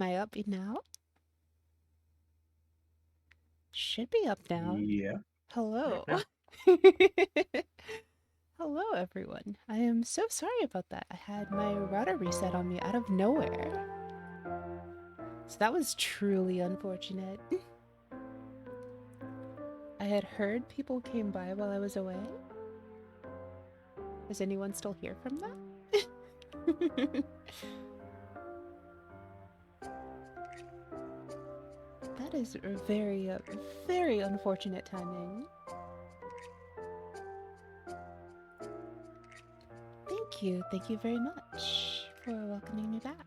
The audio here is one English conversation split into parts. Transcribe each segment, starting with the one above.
Am I up now? Should be up now. Yeah, you're up Hello. now. Hello, everyone. I am so sorry about that. I had my router reset on me out of nowhere. So that was truly unfortunate. I had heard people came by while I was away. Is anyone still here from that? That is very unfortunate timing. Thank you. Thank you very much for welcoming me back.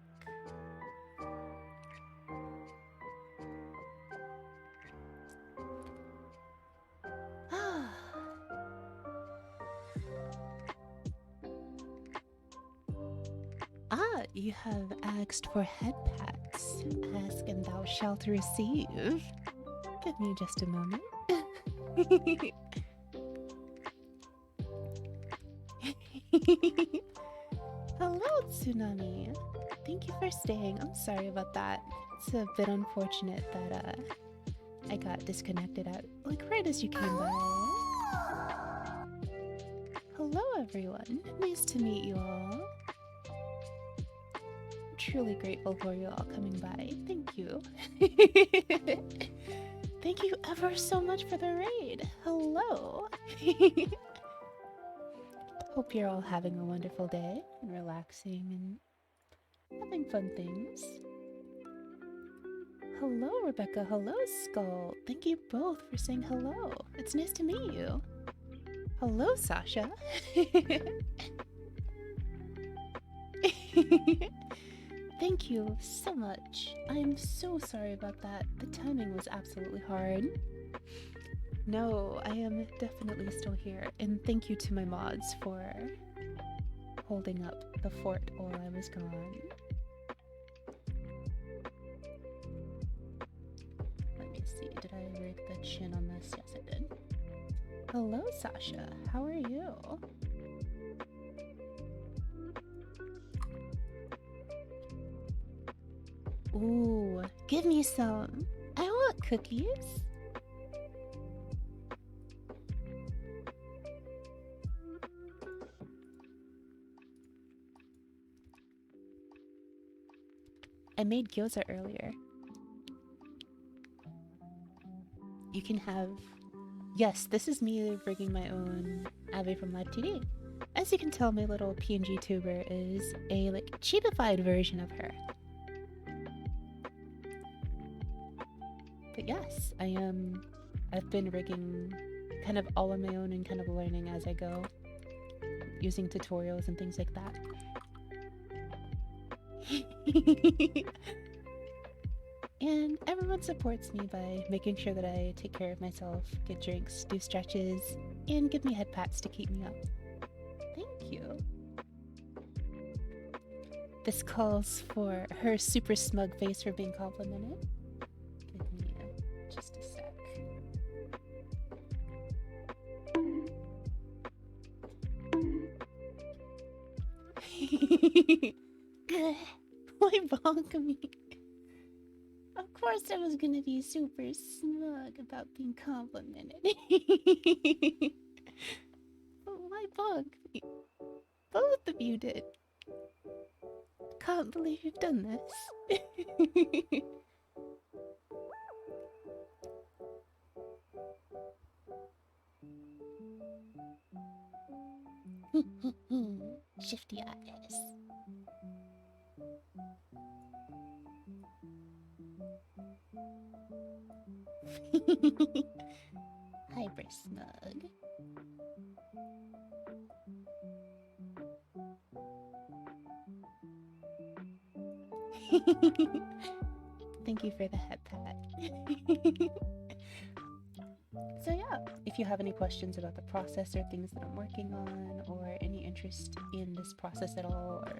Ah, you have asked for head pats. Ask and thou shalt receive. Give me just a moment. Hello, Tsunami. Thank you for staying. I'm sorry about that. It's a bit unfortunate that I got disconnected at like right as you came by. Hello, everyone. Nice to meet you all. I'm truly grateful for you all coming by. Thank you. Thank you ever so much for the raid. Hello. Hope you're all having a wonderful day and relaxing and having fun things. Hello, Rebecca. Hello, Skull. Thank you both for saying hello. It's nice to meet you. Hello, Sasha. Thank you so much. I'm so sorry about that. The timing was absolutely hard. No, I am definitely still here. And thank you to my mods for holding up the fort while I was gone. Let me see. Did I rig the chin on this? Yes, I did. Hello, Sasha. How are you? Ooh, give me some. I want cookies. I made gyoza earlier. You can have... Yes, this is me rigging my own Abby from Live TV. As you can tell, my little PNG tuber is a like cheapified version of her. But yes, I've been rigging kind of all on my own and kind of learning as I go, using tutorials and things like that. And everyone supports me by making sure that I take care of myself, get drinks, do stretches, and give me head pats to keep me up. Thank you. This calls for her super smug face for being complimented. Give me just a sec. Why bonk me? Of course I was gonna be super smug about being complimented. But why bonk me? Both of you did. Can't believe you've done this. Shifty eyes. Hyper smug. Thank you for the head pat. So yeah, if you have any questions about the process or things that I'm working on, or any interest in this process at all, or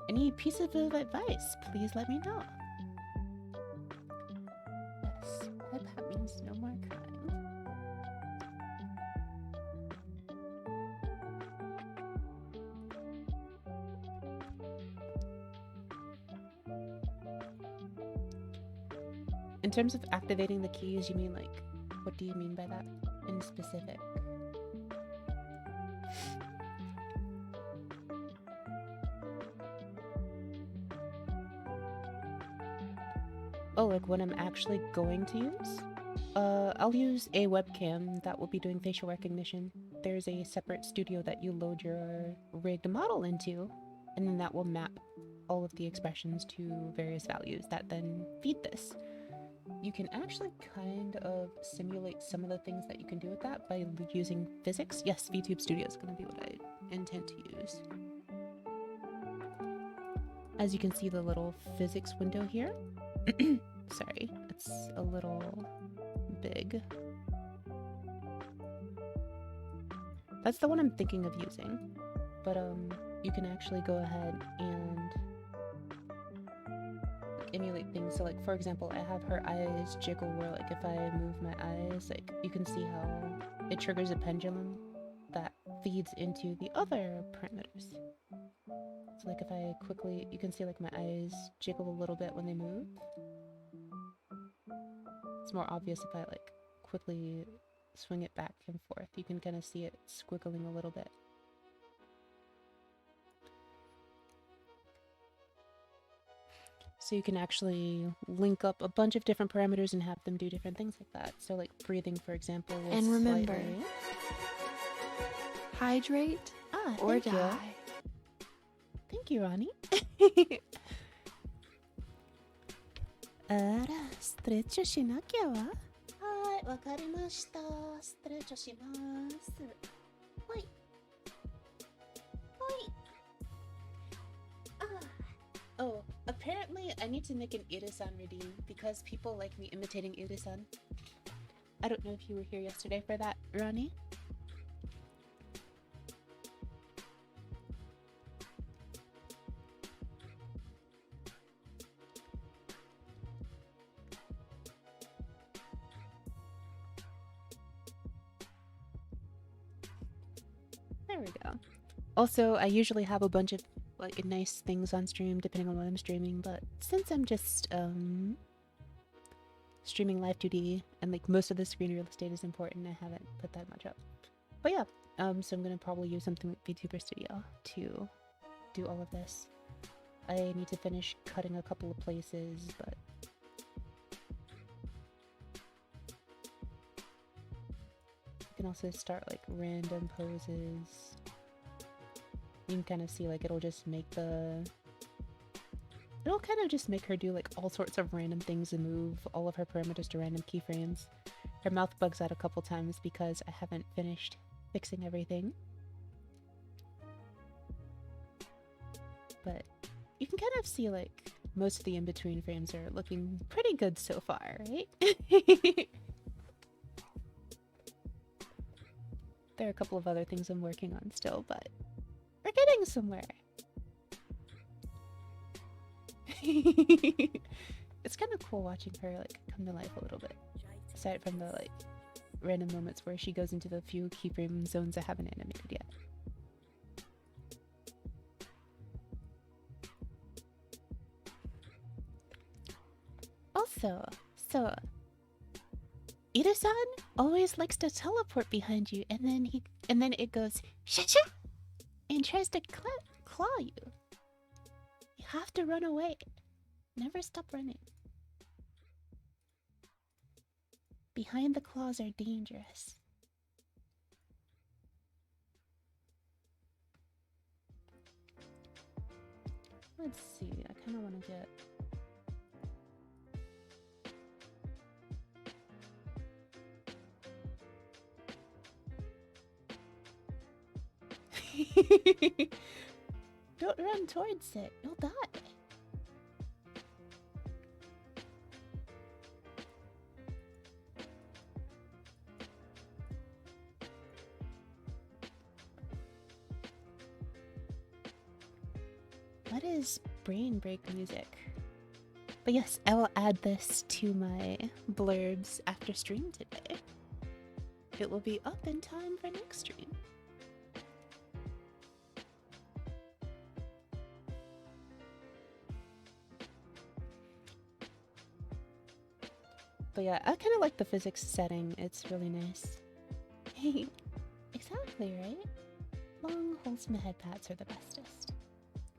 any piece of advice, please let me know. Yes, head pat means no more crying. In terms of activating the keys, you mean like, what do you mean by that in specific? Oh, like when I'm actually going to use? I'll use a webcam that will be doing facial recognition. There's a separate studio that you load your rigged model into, and then that will map all of the expressions to various values that then feed this. You can actually kind of simulate some of the things that you can do with that by using physics. Yes, VTube Studio is going to be what I intend to use. As you can see, the little physics window here. Sorry, it's a little big. That's the one I'm thinking of using. But you can actually go ahead and emulate things. So like, for example, I have her eyes jiggle where like if I move my eyes, like you can see how it triggers a pendulum that feeds into the other parameters. So like if I quickly, you can see like my eyes jiggle a little bit when they move. It's more obvious if I like quickly swing it back and forth. You can kind of see it squiggling a little bit. So you can actually link up a bunch of different parameters and have them do different things like that. So like breathing, for example. And remember, hydrate or die. Thank you, Ronnie. あら、ストレッチしなきゃわ。はい、わかりました。ストレッチします。はい。はい。Oh, apparently I need to make an Ida-san redeem because people like me imitating Ida-san. I don't know if you were here yesterday for that, Ronnie. There we go. Also, I usually have a bunch of like nice things on stream depending on what I'm streaming, but since I'm just streaming live 2D and like most of the screen real estate is important, I haven't put that much up. But yeah, so I'm gonna probably use something like VTuber Studio to do all of this. I need to finish cutting a couple of places, but you can also start like random poses. You can kind of see like it'll just make her do like all sorts of random things and move all of her parameters to random keyframes. Her mouth bugs out a couple times because I haven't finished fixing everything. But you can kind of see like most of the in-between frames are looking pretty good so far, right? There are a couple of other things I'm working on still, but we're getting somewhere. It's kind of cool watching her like come to life a little bit. Aside from the like random moments where she goes into the few keyframe zones I haven't animated yet. Also, so Ida-san always likes to teleport behind you, and then it goes sha-sha and tries to claw you. You have to run away. Never stop running. Behind the claws are dangerous. Let's see, I kind of want to get... Don't run towards it, you'll die. What is brain break music? But yes, I will add this to my blurbs after stream today. It will be up in time for next stream. But yeah, I kind of like the physics setting. It's really nice. Hey, exactly, right? Long, wholesome head pats are the bestest.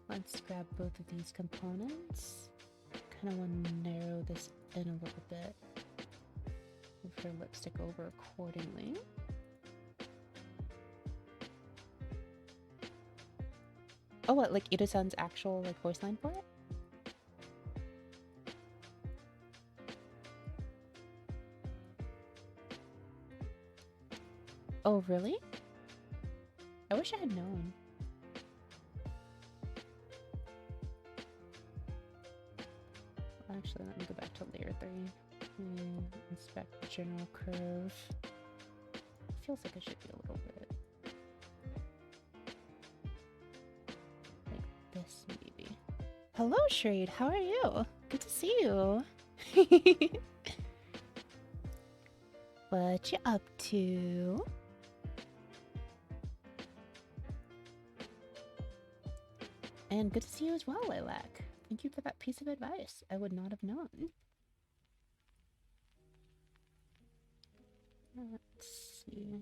Let's grab both of these components. Kind of want to narrow this in a little bit. Move her lipstick over accordingly. Oh, what, like Ida-san's actual like voice line for it? Oh, really? I wish I had known. Actually, let me go back to layer 3 and inspect the general curve. Feels like it should be a little bit like this, maybe. Hello, Shrade. How are you? Good to see you. What you up to? And good to see you as well, Lilac. Thank you for that piece of advice. I would not have known. Let's see.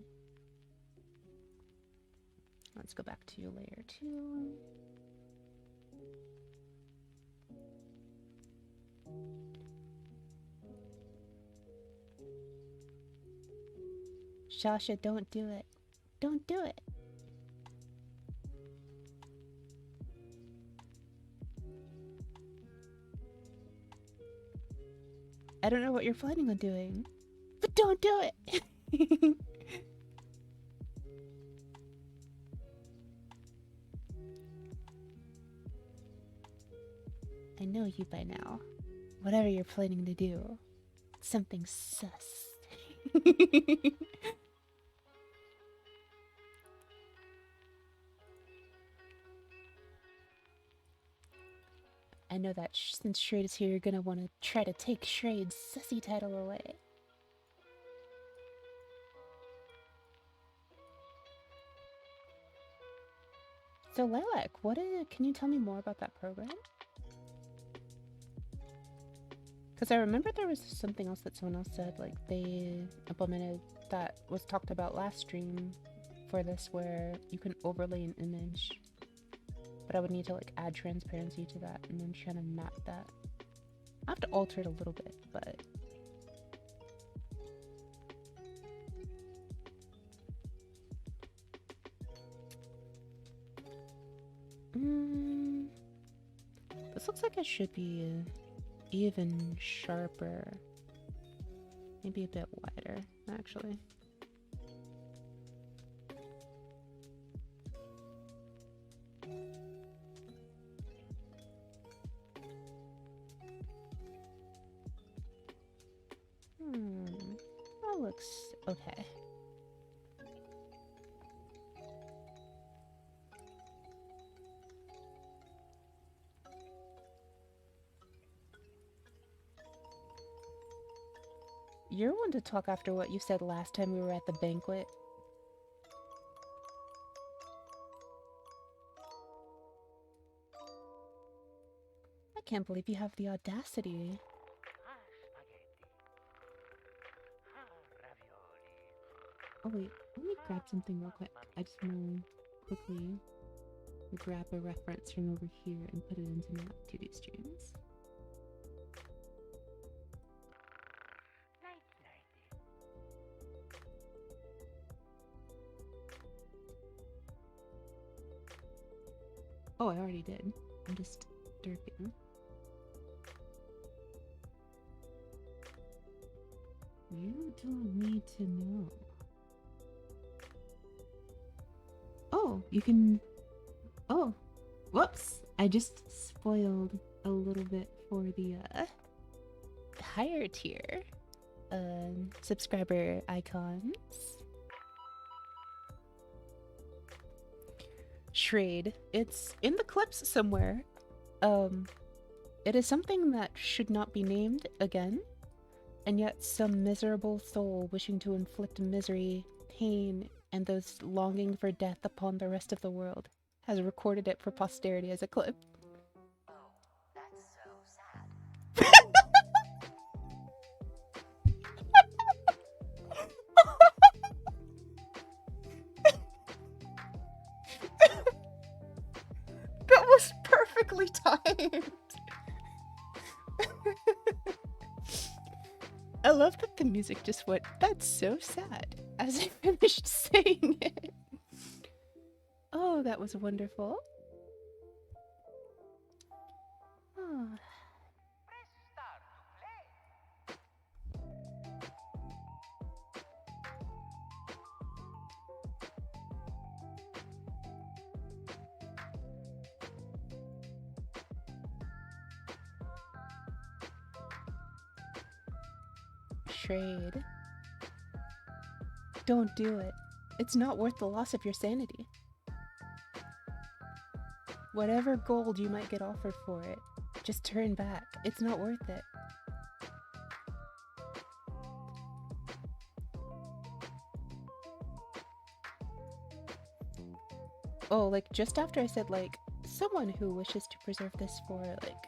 Let's go back to layer 2. Shasha, don't do it. Don't do it. I don't know what you're planning on doing, but don't do it. I know you by now. Whatever you're planning to do, something sus. I know that since Shrade is here, you're gonna want to try to take Shrade's sussy title away. So Lilac, can you tell me more about that program? Because I remember there was something else that someone else said, like they implemented that was talked about last stream for this, where you can overlay an image, but I would need to like add transparency to that and then try to map that. I have to alter it a little bit, but this looks like it should be even sharper, maybe a bit wider actually. That looks okay. You're one to talk after what you said last time we were at the banquet. I can't believe you have the audacity. Oh wait, let me grab something real quick. I just want to quickly grab a reference from over here and put it into my 2D streams. Oh, I already did. I'm just derping. You don't need to know. Oh, you can... Oh, whoops. I just spoiled a little bit for the higher tier subscriber icons. Shrade. It's in the clips somewhere. It is something that should not be named again, and yet some miserable soul wishing to inflict misery, pain, and those longing for death upon the rest of the world has recorded it for posterity as a clip. Oh, that's so sad. I love that the music just went, "That's so sad," as I finished saying it. Oh, that was wonderful. Oh. Trade. Don't do it. It's not worth the loss of your sanity. Whatever gold you might get offered for it, just turn back. It's not worth it. Oh, like, just after I said, like, someone who wishes to preserve this for, like,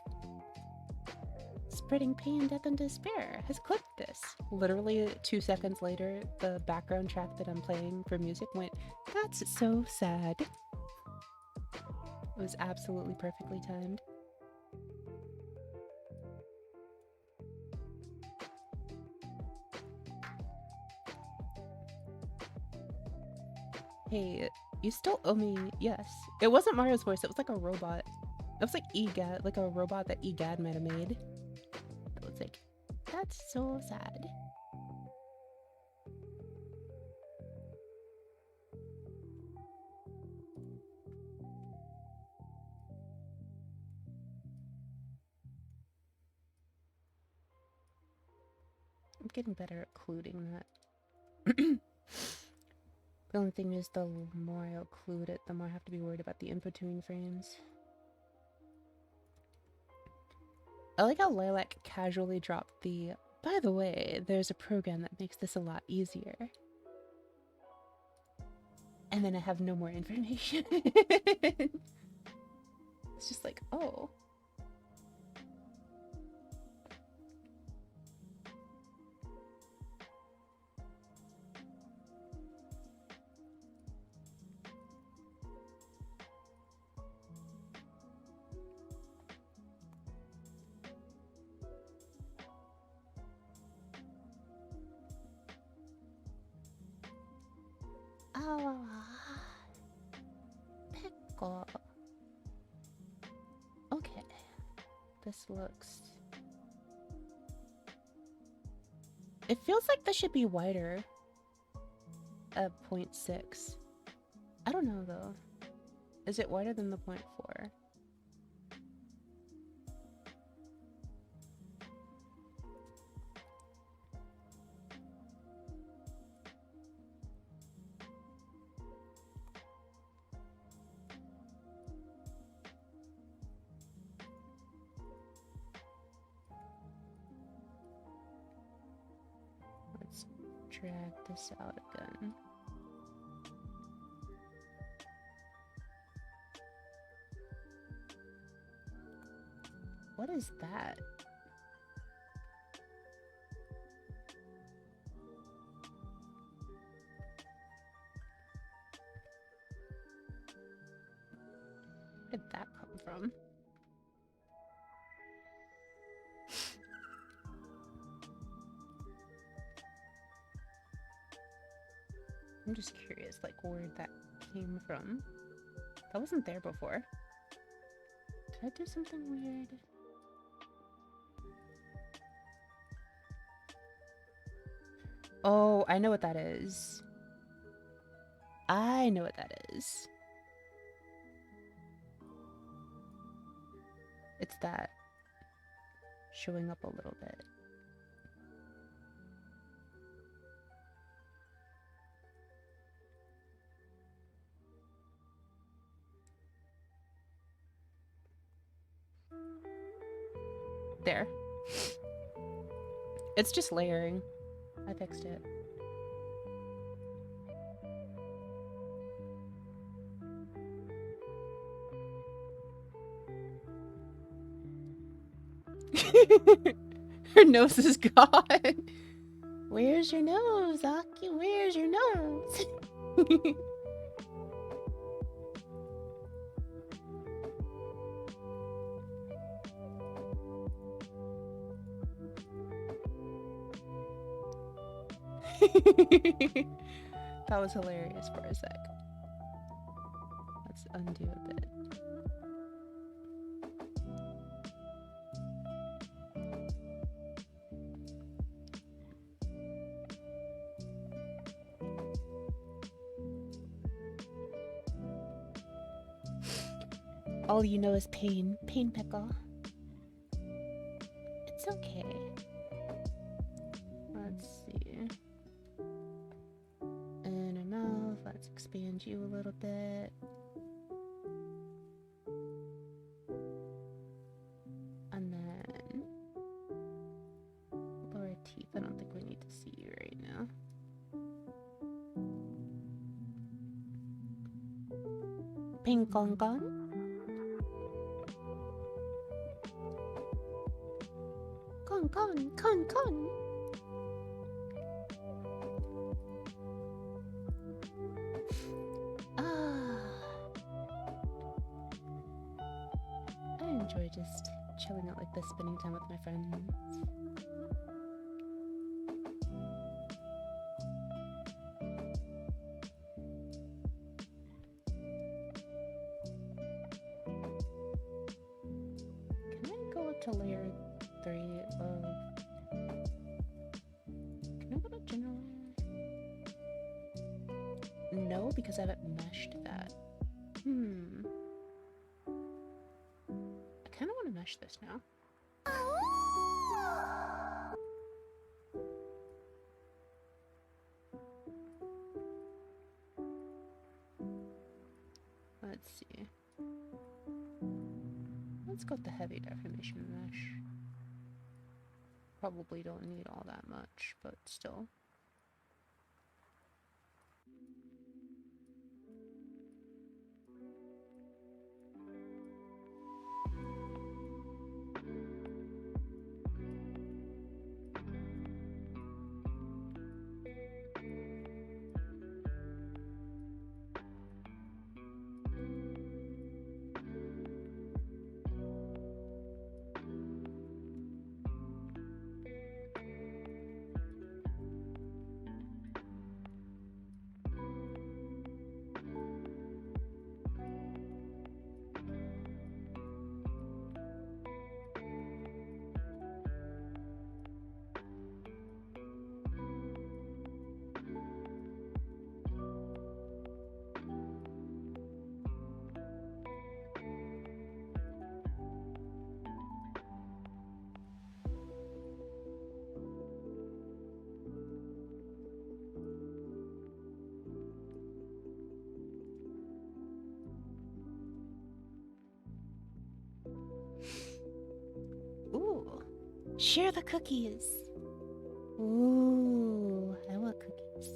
spreading pain, death, and despair has clicked this. Literally 2 seconds later, the background track that I'm playing for music went, "That's so sad." It was absolutely perfectly timed. Hey, you still owe me. Yes. It wasn't Mario's voice, it was like a robot. It was like EGAD, like a robot that EGAD might have made. It was like, "That's so sad." I'm getting better at occluding that. The only thing is, the more I occlude it, the more I have to be worried about the input-tuning frames. I like how Lilac casually dropped the, "By the way, there's a program that makes this a lot easier." And then I have no more information. It's just like, oh. Oh, pickle. Okay, this looks... It feels like this should be wider at 0.6. I don't know though. Is it wider than the 0.4? Let's drag this out again. What is that? Where did that come from? I'm just curious, like, where that came from. That wasn't there before. Did I do something weird? Oh, I know what that is. I know what that is. It's that showing up a little bit. There. It's just layering. I fixed it. Her nose is gone. Where's your nose, Aki? Where's your nose? That was hilarious for a sec. Let's undo a bit. All you know is pain. Pain, Pickle. It's okay. Let's see. Inner mouth. Let's expand you a little bit. And then lower teeth. I don't think we need to see you right now. Ping gong gong. Con. I enjoy just chilling out like this, spending time with my friends. Can I go up to layer 3 of... Can I go to general layer? No, because I haven't meshed that. I kind of want to mesh this now. Let's see. Let's go with the heavy definition mesh. Probably don't need all that much, but still. Ooh, share the cookies. Ooh, I want cookies.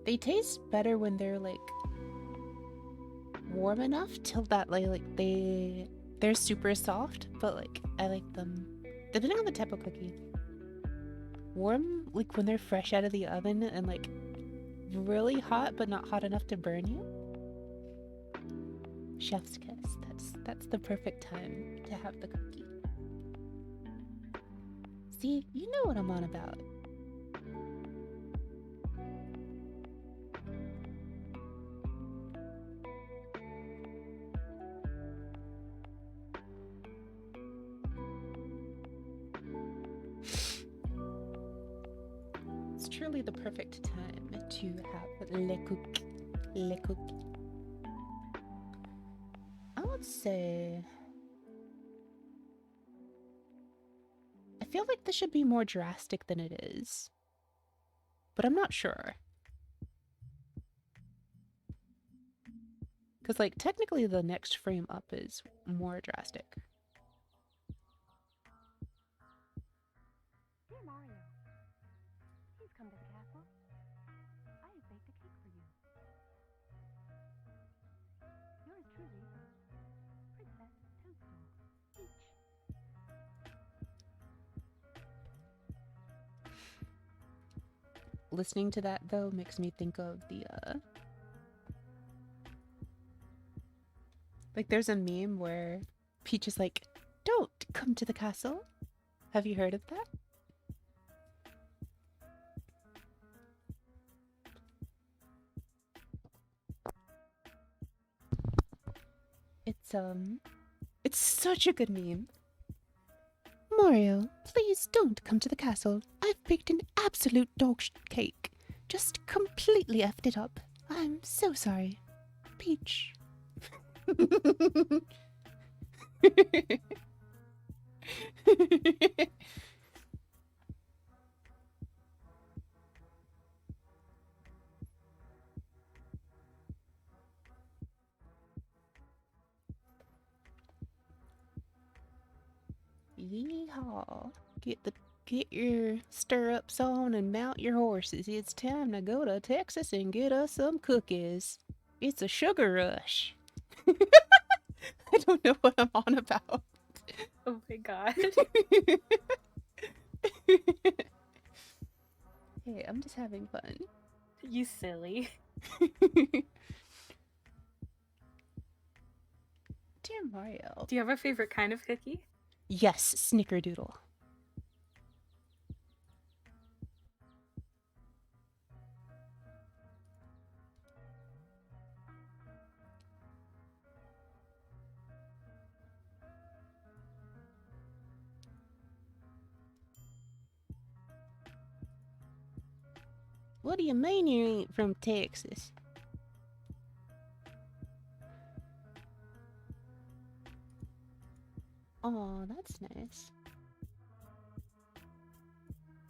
They taste better when they're like warm enough till that they're super soft, but like I like them depending on the type of cookie. Warm, like when they're fresh out of the oven and like really hot but not hot enough to burn you. Chef's kiss. That's the perfect time to have the cookie. See, you know what I'm on about. It's truly the perfect time to have le cookie. I would say... I feel like this should be more drastic than it is. But I'm not sure. Because, like, technically the next frame up is more drastic. Dear Mario, please come to the castle. I have baked a cake for you. Yours truly, Princess Toadstool, Peach. Listening to that, though, makes me think of the, like, there's a meme where Peach is like, "Don't come to the castle." Have you heard of that? it's such a good meme. Mario, please don't come to the castle. I've baked an absolute cake. Just completely effed it up. I'm so sorry. Peach. Yeehaw. Get your stirrups on and mount your horses. It's time to go to Texas and get us some cookies. It's a sugar rush. I don't know what I'm on about. Oh my god. Hey, I'm just having fun. You silly. Dear Mario. Do you have a favorite kind of cookie? Yes, snickerdoodle. What do you mean you ain't from Texas? Oh, that's nice.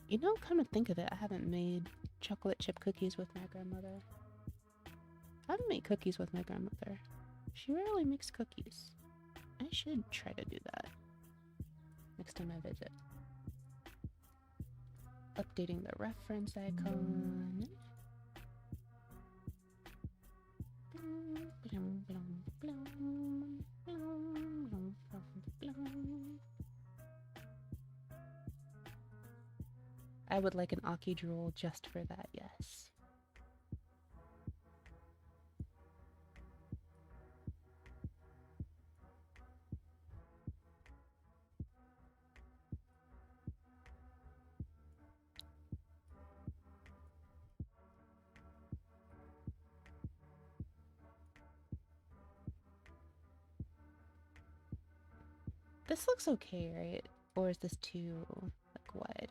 You know, come to think of it, I haven't made chocolate chip cookies with my grandmother. I haven't made cookies with my grandmother. She rarely makes cookies. I should try to do that next time I visit. Updating the reference icon. I would like an Aki drool just for that, yes. This looks okay, right? Or is this too, like, wide?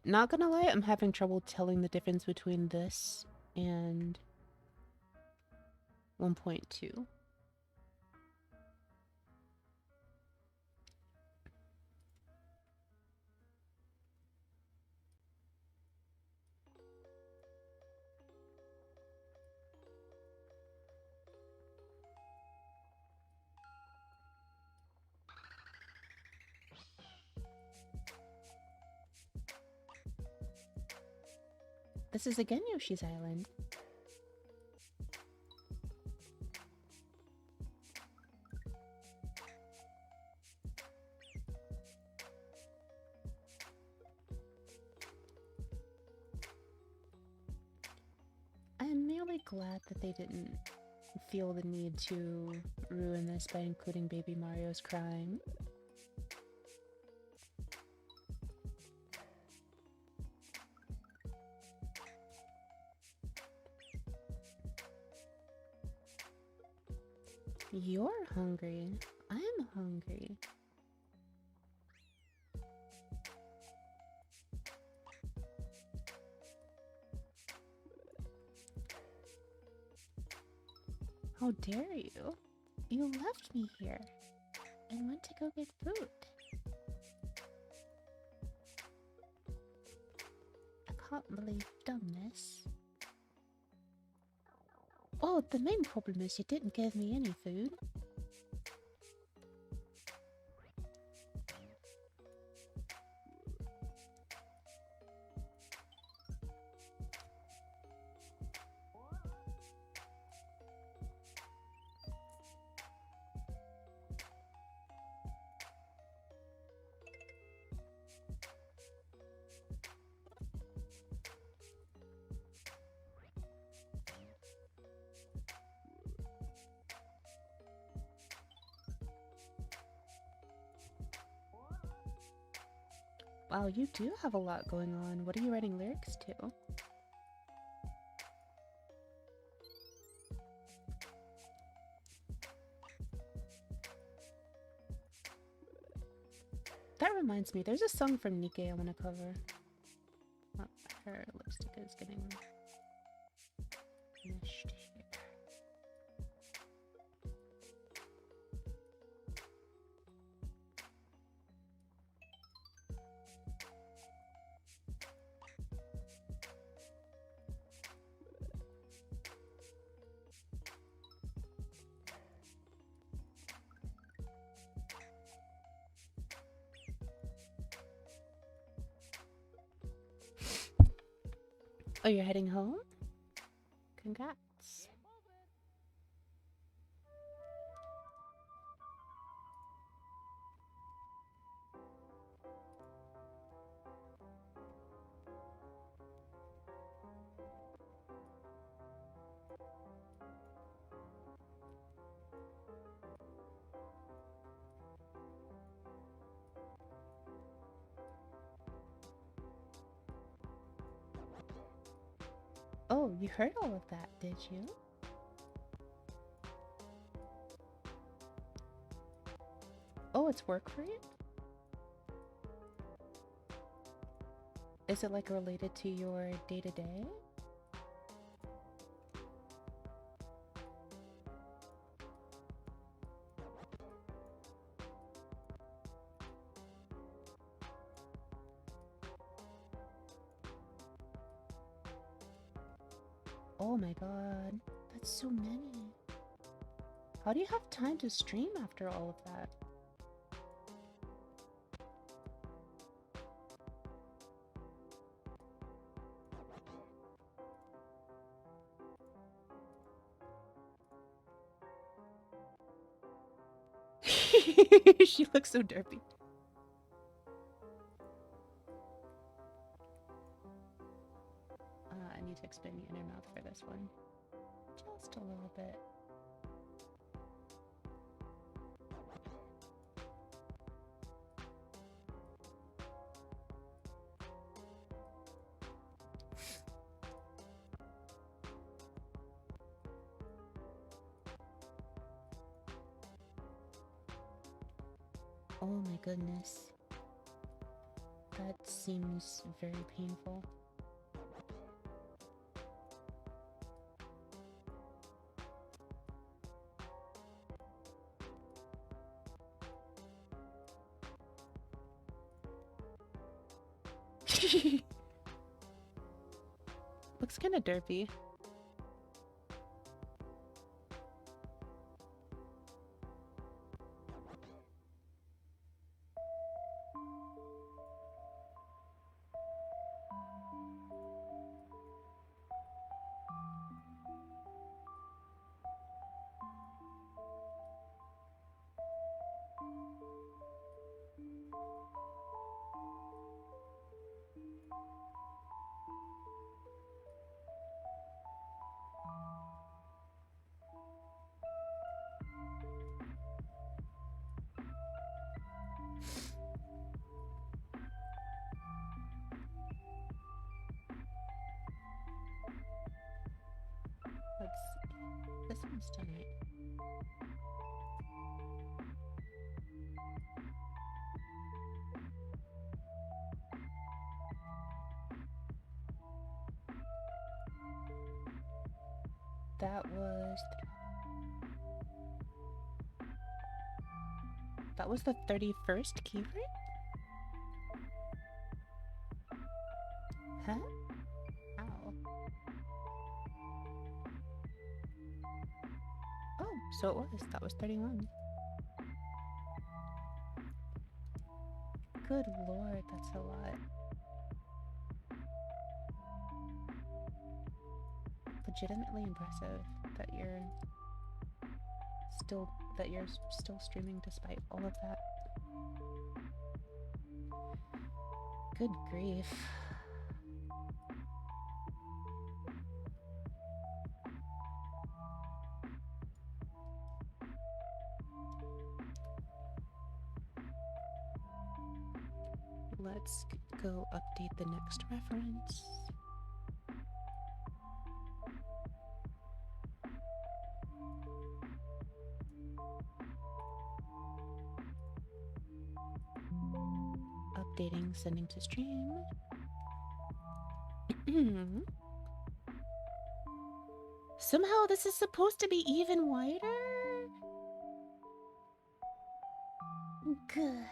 Not gonna lie, I'm having trouble telling the difference between this and 1.2. This is again Yoshi's Island. I'm merely glad that they didn't feel the need to ruin this by including Baby Mario's crying. You're hungry. I'm hungry. How dare you? You left me here and went to go get food. I can't believe you've done this. Oh, the main problem is you didn't give me any food. Wow, you do have a lot going on. What are you writing lyrics to? That reminds me, there's a song from Nikkei I want to cover. Oh, her lipstick is getting finished here. Oh, you're heading home? Congrats. Oh, you heard all of that, did you? Oh, it's work for you? Is it like related to your day-to-day? Oh my god, that's so many. How do you have time to stream after all of that? She looks so derpy. I need to expand the inner mouth for this one. Just a little bit. Oh my goodness. That seems very painful. Looks kind of derpy. This one's done right. That was the 31st key, right? Huh? Ow. Oh, so it was. That was 31. Good lord, that's a lot. Legitimately impressive that you're still streaming despite all of that. Good grief. Let's go update the next reference. updating, sending to stream. Somehow this is supposed to be even wider? Good.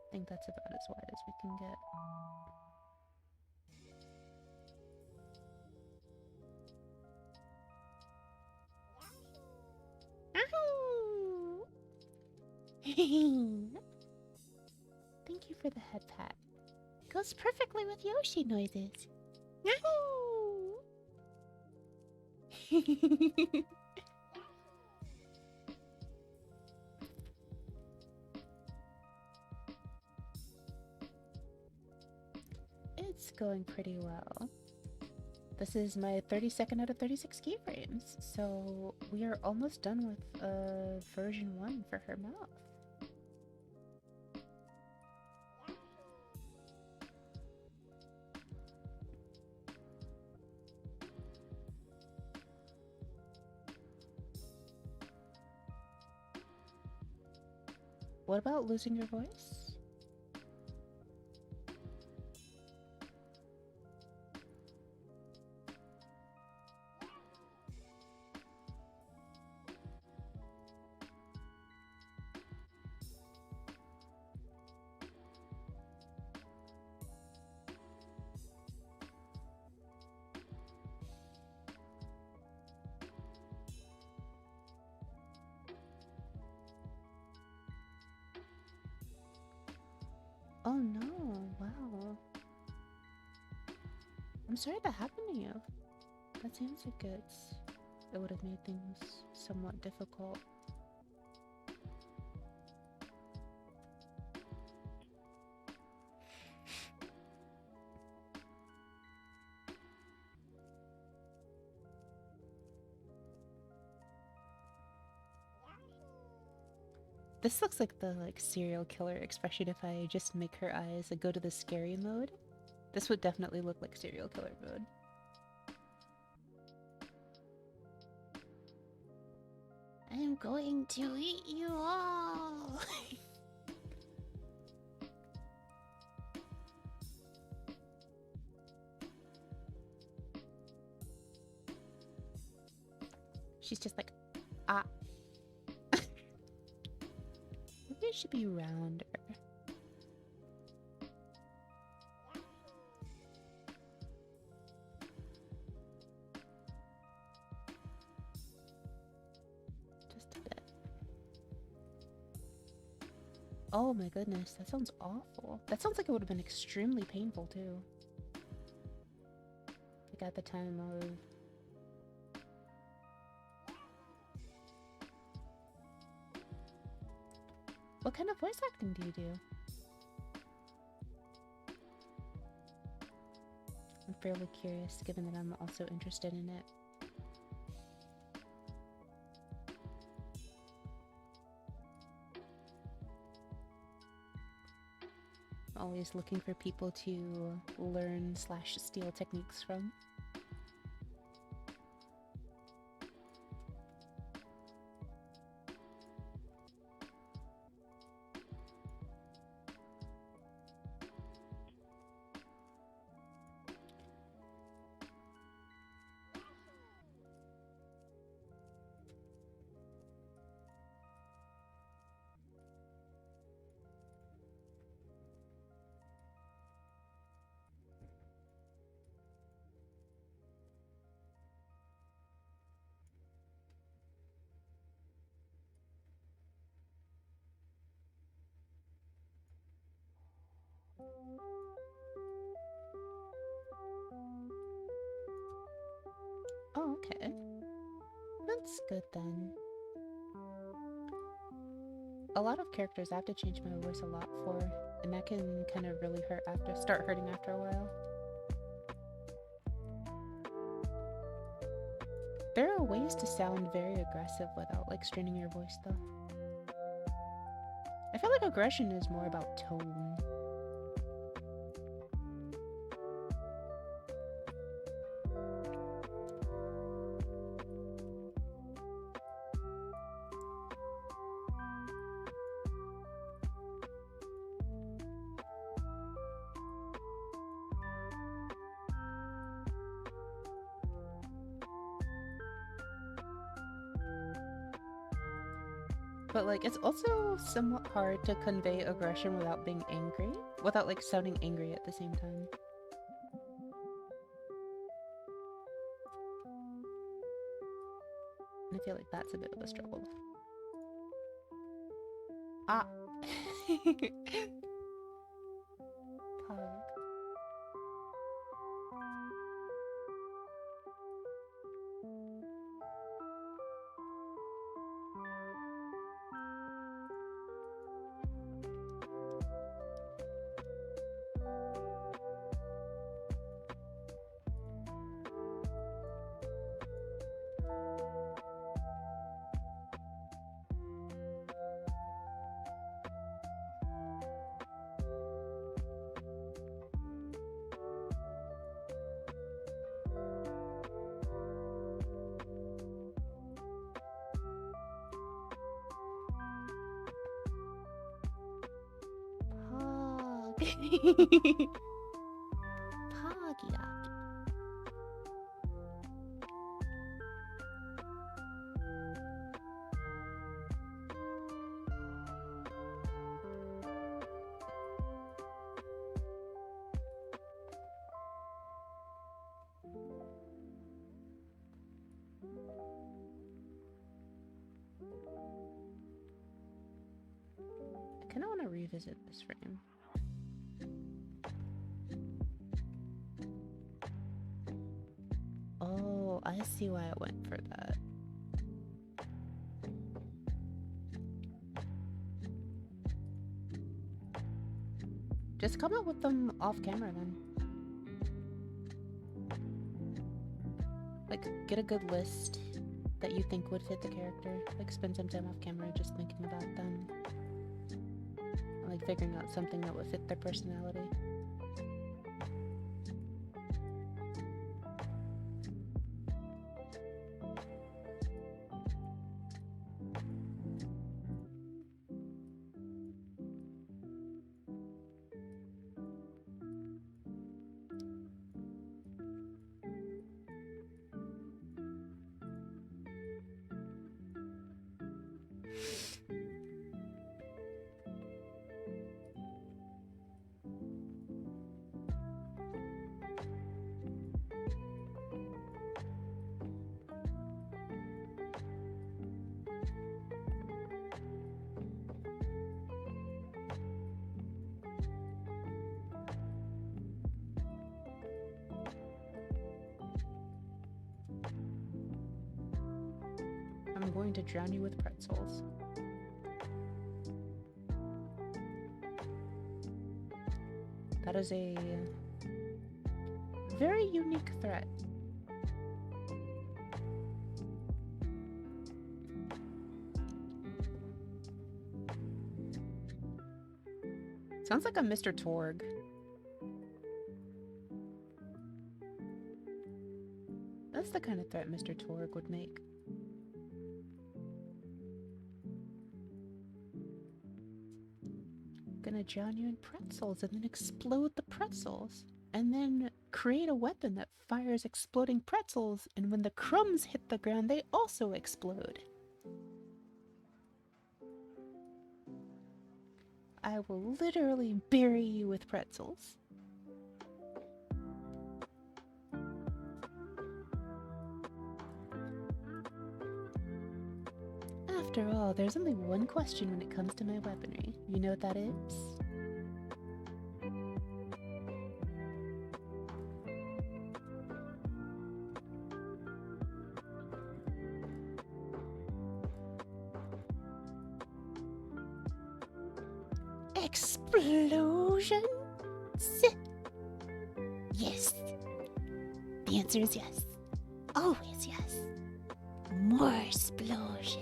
I think that's about as wide as we can get. Thank you for the head pat. Goes perfectly with Yoshi noises. It's going pretty well. This is my 32nd out of 36 keyframes, so we are almost done with version 1 for her mouth. What about losing your voice? Oh no, wow. I'm sorry that happened to you. That seems like it would have made things somewhat difficult. This looks like the serial killer expression if I just make her eyes go to the scary mode. This would definitely look like serial killer mode. I'm going to eat you all. She's just like, ah. Maybe it should be rounder. Just a bit. Oh my goodness, that sounds awful. That sounds like it would have been extremely painful too. Like at the time of... What kind of voice acting do you do? I'm fairly curious, given that I'm also interested in it. I'm always looking for people to learn / steal techniques from. Oh, okay. That's good then. A lot of characters I have to change my voice a lot for, and that can kind of really start hurting after a while. There are ways to sound very aggressive without straining your voice though. I feel like aggression is more about tone. But like, it's also somewhat hard to convey aggression without being angry, without like sounding angry at the same time. And I feel like that's a bit of a struggle. Ah! Pug. Poggy-docky. I kind of want to revisit this frame. Oh, I see why I went for that. Just come up with them off camera then. Like, get a good list that you think would fit the character. Like, spend some time off camera just thinking about them. Like, figuring out something that would fit their personality. I'm going to drown you with pretzels. That is a very unique threat. Sounds like a Mr. Torg. That's the kind of threat Mr. Torg would make. Gonna drown you in pretzels and then explode the pretzels. And then create a weapon that fires exploding pretzels, and when the crumbs hit the ground, they also explode. I will literally bury you with pretzels. After all, there's only one question when it comes to my weaponry. You know what that is? Explosions? Yes. The answer is yes. Always yes. More explosion.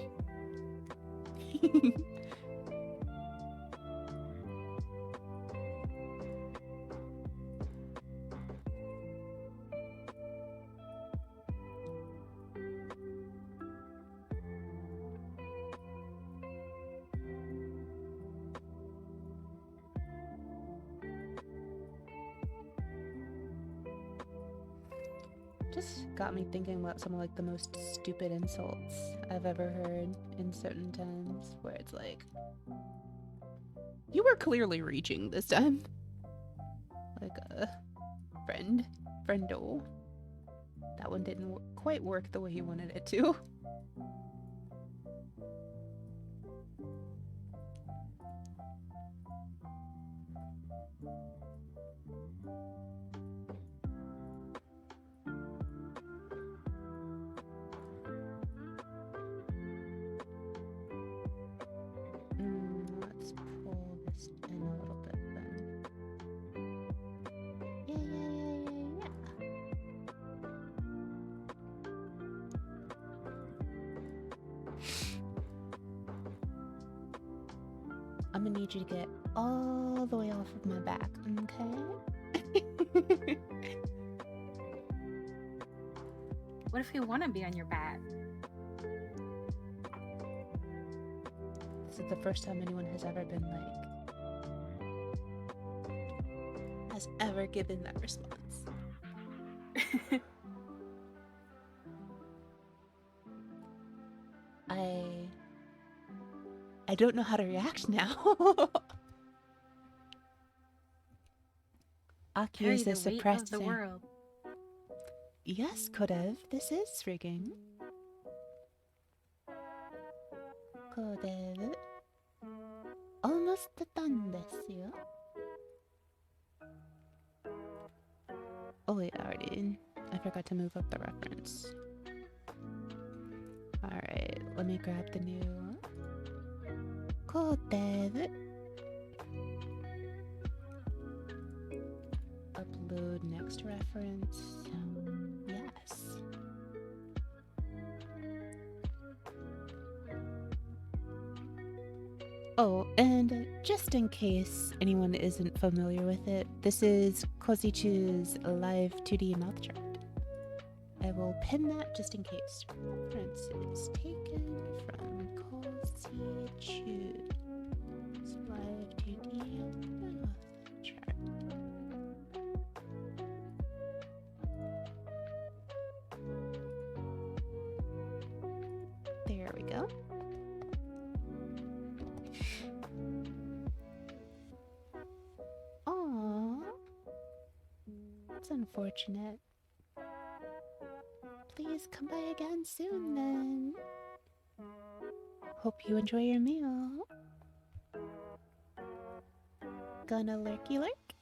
Just got me thinking about some of like the most stupid insults I've ever heard in certain times, where it's like, you were clearly reaching this time. Like a friendo. That one didn't quite work the way he wanted it to. Let's pull this in a little bit then. Yeah. I'm gonna need you to get all the way off of my back, okay? What if we want to be on your back? This is the first time anyone has ever been has ever given that response. I don't know how to react now. Aki Carry is the a weight of suppressed the world. Yes, Kodev, this is rigging. Kodev, almost done desu yo. Oh wait, I forgot to move up the reference. Alright, let me grab the new Kodev. Upload next reference. Yes. Oh, and just in case anyone isn't familiar with it, this is Kozichu's live 2D mouth chart. I will pin that just in case. References taken from Kozichu's live 2D mouth chart. There we go. Aww. That's unfortunate. Please come by again soon then. Hope you enjoy your meal. Gonna lurky lurk?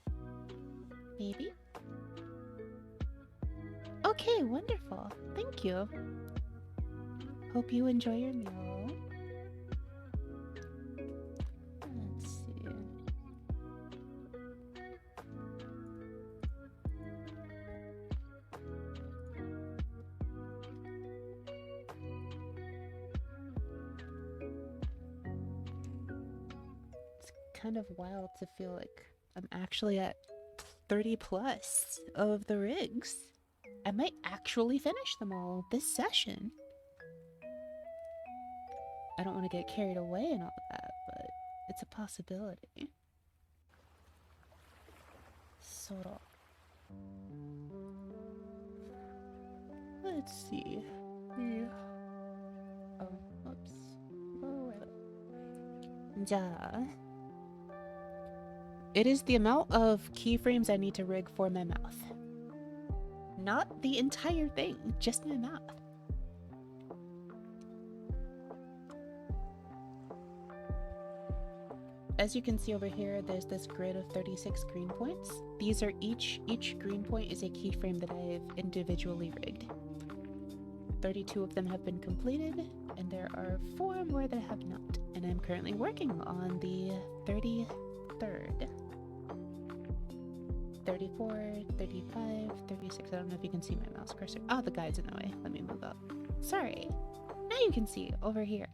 Maybe? Okay, wonderful. Thank you. Hope you enjoy your meal. Let's see. It's kind of wild to feel like I'm actually at 30 plus of the rigs. I might actually finish them all this session. I don't want to get carried away and all that, but it's a possibility. Sort. Let's see. Oh, whoops. Oh, ja. It is the amount of keyframes I need to rig for my mouth. Not the entire thing, just my mouth. As you can see over here, there's this grid of 36 green points. These are each green point is a keyframe that I've individually rigged. 32 of them have been completed, and there are 4 more that have not. And I'm currently working on the 33rd. 34, 35, 36. I don't know if you can see my mouse cursor. Oh, the guide's in the way. Let me move up. Sorry. Now you can see over here.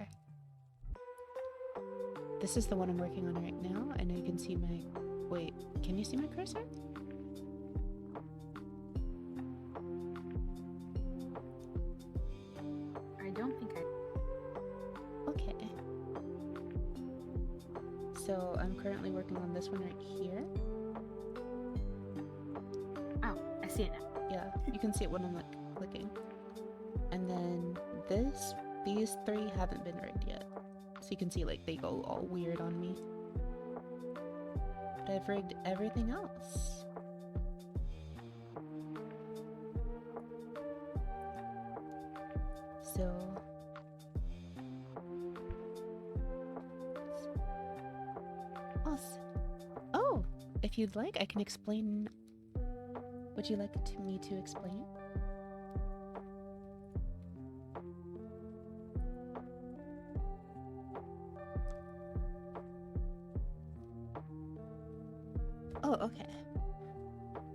This is the one I'm working on right now. I know you can see my... Wait, can you see my cursor? I don't think I... Okay. So I'm currently working on this one right here. Oh, I see it now. Yeah, you can see it when I'm like clicking. And then these three haven't been rigged yet. So you can see like they go all weird on me. But I've rigged everything else. So awesome. Oh, if you'd like, I can explain. Would you like me to explain? Oh, okay.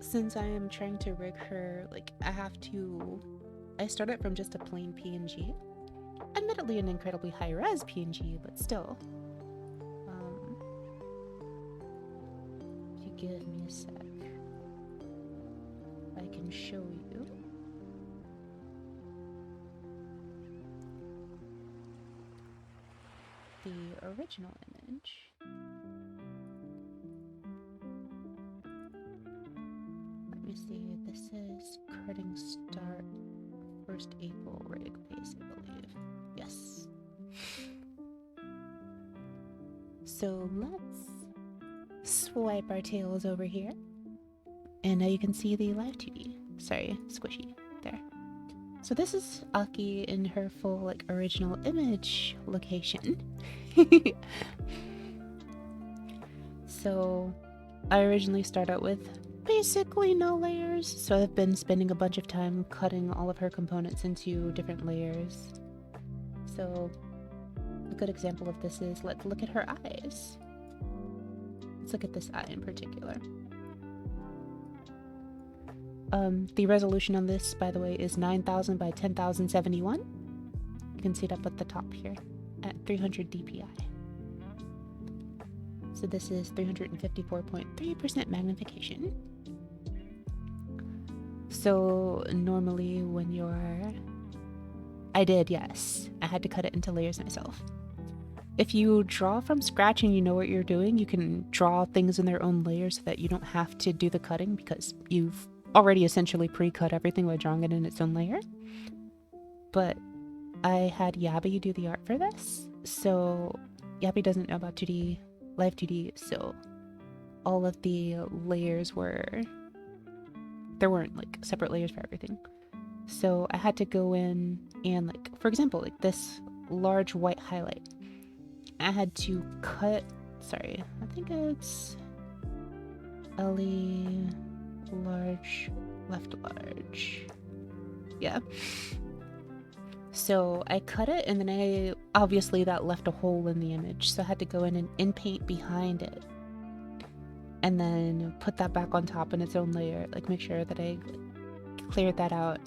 Since I am trying to rig her, like, I started from just a plain PNG. Admittedly an incredibly high-res PNG, but still. If you give me a sec, I can show you. The original image. Let me see, this is cutting start 1st April rig pace, I believe. Yes. So let's swipe our tails over here. And now you can see the live 2D. Sorry, squishy. There. So this is Aki in her full, like, original image location. So I originally started out with basically no layers, so I've been spending a bunch of time cutting all of her components into different layers. So a good example of this is, let's look at her eyes. Let's look at this eye in particular. The resolution on this, by the way, is 9000 by 10071. You can see it up at the top here at 300 dpi. So this is 354.3% magnification. So normally when I did, yes. I had to cut it into layers myself. If you draw from scratch and you know what you're doing, you can draw things in their own layers so that you don't have to do the cutting because you've already essentially pre-cut everything by drawing it in its own layer. But I had Yabi do the art for this, so Yabi doesn't know about 2D, Live 2D, so all of the layers there weren't like separate layers for everything. So I had to go in and, like, for example, like this large white highlight, I had to cut, sorry, I think it's LE large, left large. Yeah. So I cut it and then obviously that left a hole in the image. So I had to go in and inpaint behind it. And then put that back on top in its own layer. Like make sure that I cleared that out.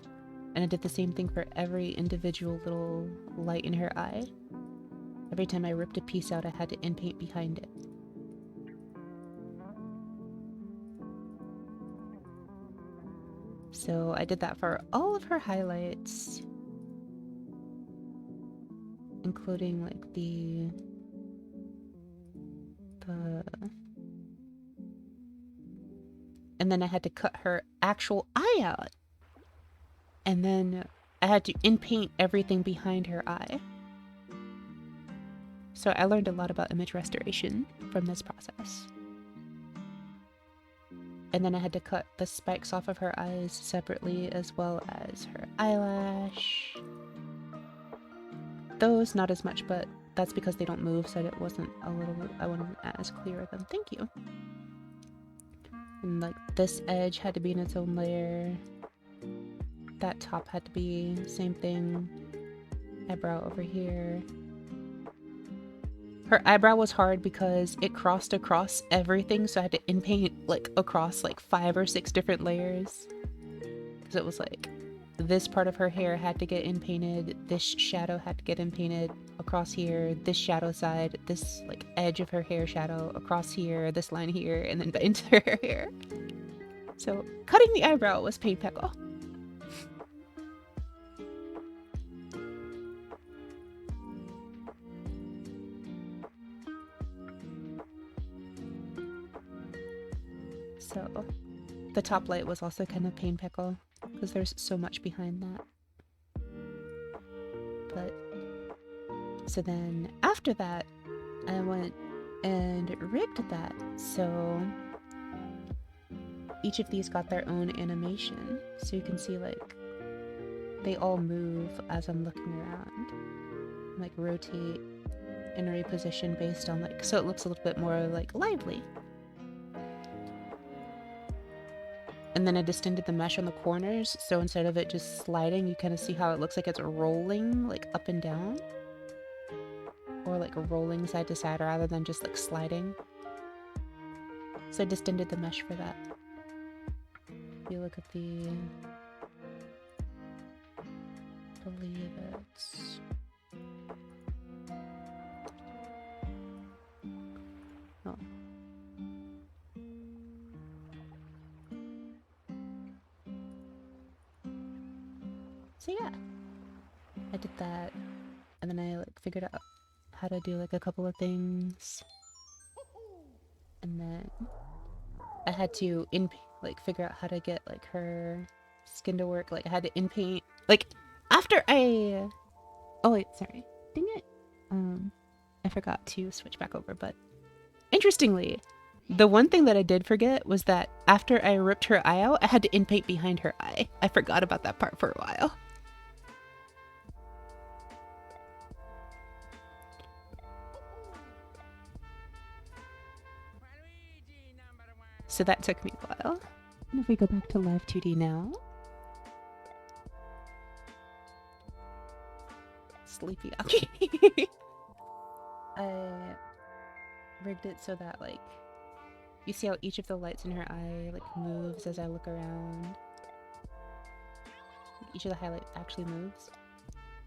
And I did the same thing for every individual little light in her eye. Every time I ripped a piece out, I had to inpaint behind it. So I did that for all of her highlights, including like the and then I had to cut her actual eye out, and then I had to inpaint everything behind her eye. So I learned a lot about image restoration from this process. And then I had to cut the spikes off of her eyes separately, as well as her eyelash. Those, not as much, but that's because they don't move, so I wasn't as clear of them. Thank you. And like this edge had to be in its own layer. That top had to be same thing. Eyebrow over here. Her eyebrow was hard because it crossed across everything, so I had to inpaint like across like 5 or 6 different layers. Because it was like, this part of her hair had to get inpainted, this shadow had to get inpainted across here, this shadow side, this like edge of her hair shadow across here, this line here, and then into her hair. So cutting the eyebrow was pain pickle. So the top light was also kind of pain pickle because there's so much behind that. But so then after that, I went and rigged that so each of these got their own animation, so you can see like they all move as I'm looking around, like rotate and reposition based on like, so it looks a little bit more like lively. And then I distended the mesh on the corners, so instead of it just sliding, you kind of see how it looks like it's rolling like up and down, or like rolling side to side rather than just like sliding. So I distended the mesh for that. If you look at the, I believe it's, oh. So yeah, I did that, and then I like figured out how to do like a couple of things, and then I had to figure out how to get like her skin to work. Like I had to in-paint, like after I, oh wait, sorry, dang it, I forgot to switch back over. But interestingly, the one thing that I did forget was that after I ripped her eye out, I had to in-paint behind her eye. I forgot about that part for a while. So that took me a while. And if we go back to Live 2D now. Sleepy Aki. I rigged it so that like, you see how each of the lights in her eye like moves as I look around. Each of the highlights actually moves.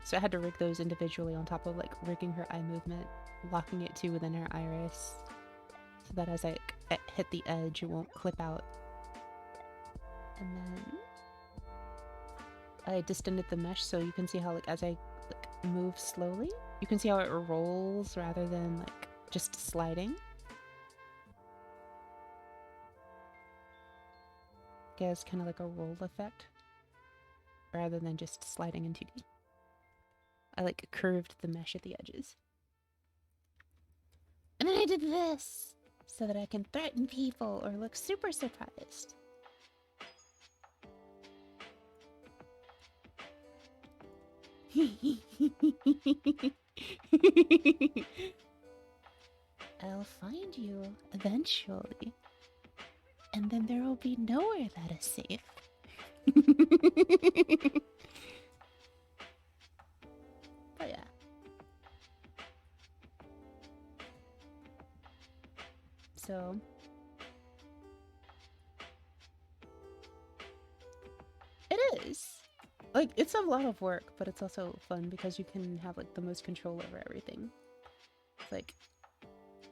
So I had to rig those individually on top of like rigging her eye movement, locking it to within her iris, so that as I hit the edge, it won't clip out. And then I distended the mesh so you can see how like as I like move slowly, you can see how it rolls rather than like just sliding. It has kind of like a roll effect rather than just sliding in 2D. I like curved the mesh at the edges. And then I did this so that I can threaten people or look super surprised. I'll find you eventually, and then there will be nowhere that is safe. But yeah. So it is. Like, it's a lot of work, but it's also fun because you can have like the most control over everything. It's like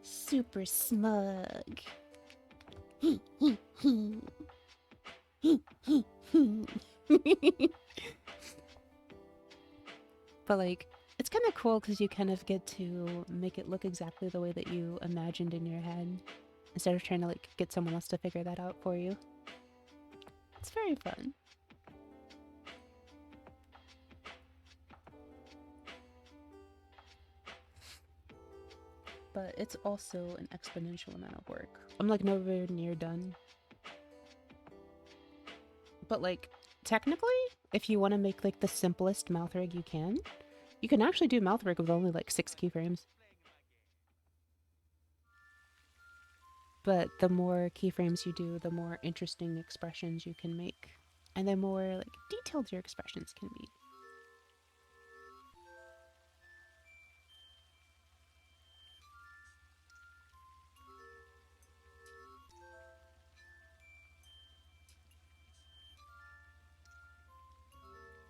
super smug. But like, it's kind of cool because you kind of get to make it look exactly the way that you imagined in your head, instead of trying to like get someone else to figure that out for you. It's very fun. But it's also an exponential amount of work. I'm like nowhere near done. But like, technically, if you want to make like the simplest mouth rig you can actually do mouth rig with only like 6 keyframes. But the more keyframes you do, the more interesting expressions you can make. And the more like detailed your expressions can be.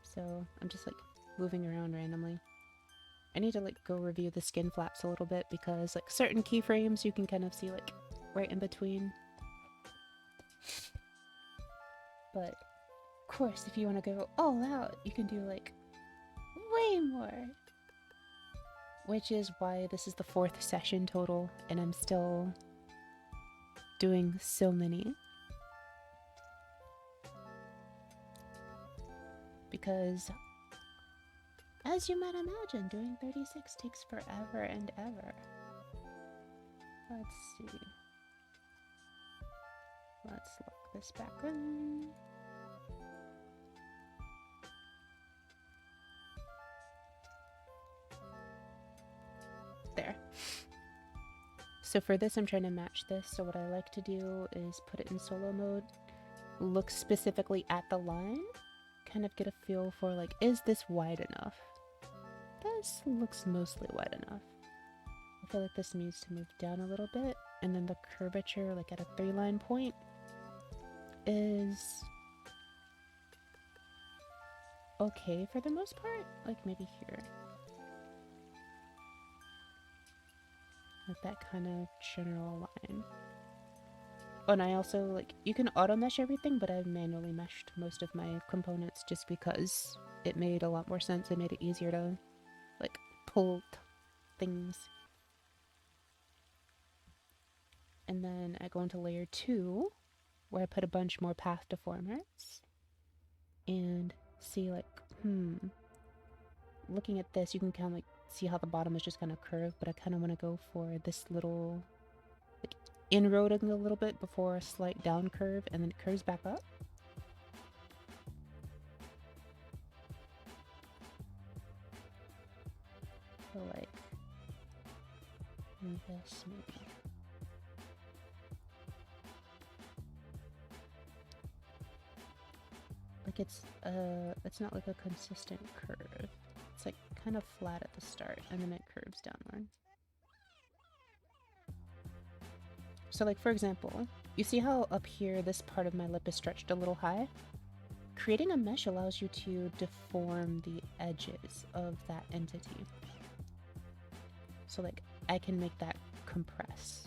So I'm just like moving around randomly. I need to like go review the skin flaps a little bit because like certain keyframes you can kind of see like right in between. But of course, if you want to go all out, you can do like way more. Which is why this is the 4th session total and I'm still doing so many. because, as you might imagine, doing 36 takes forever and ever. Let's see. Let's lock this back in. There. So for this, I'm trying to match this. So what I like to do is put it in solo mode, look specifically at the line, kind of get a feel for like, is this wide enough? This looks mostly wide enough. I feel like this needs to move down a little bit, and then the curvature, like at a 3-line point, is okay for the most part. Like maybe here. Like that kind of general line. Oh, and I also, like, you can auto mesh everything, but I've manually meshed most of my components just because it made a lot more sense. It made it easier to, like, pull things. And then I go into layer 2, where I put a bunch more path deformers. And see, like, looking at this, you can kind of, like, see how the bottom is just kind of curved, but I kind of want to go for this little, like, inroading a little bit before a slight down curve, and then it curves back up. So, like, this maybe. Like it's not like a consistent curve. It's like kind of flat at the start, and then it curves downward. So like, for example, you see how up here this part of my lip is stretched a little high? Creating a mesh allows you to deform the edges of that entity. So like, I can make that compress.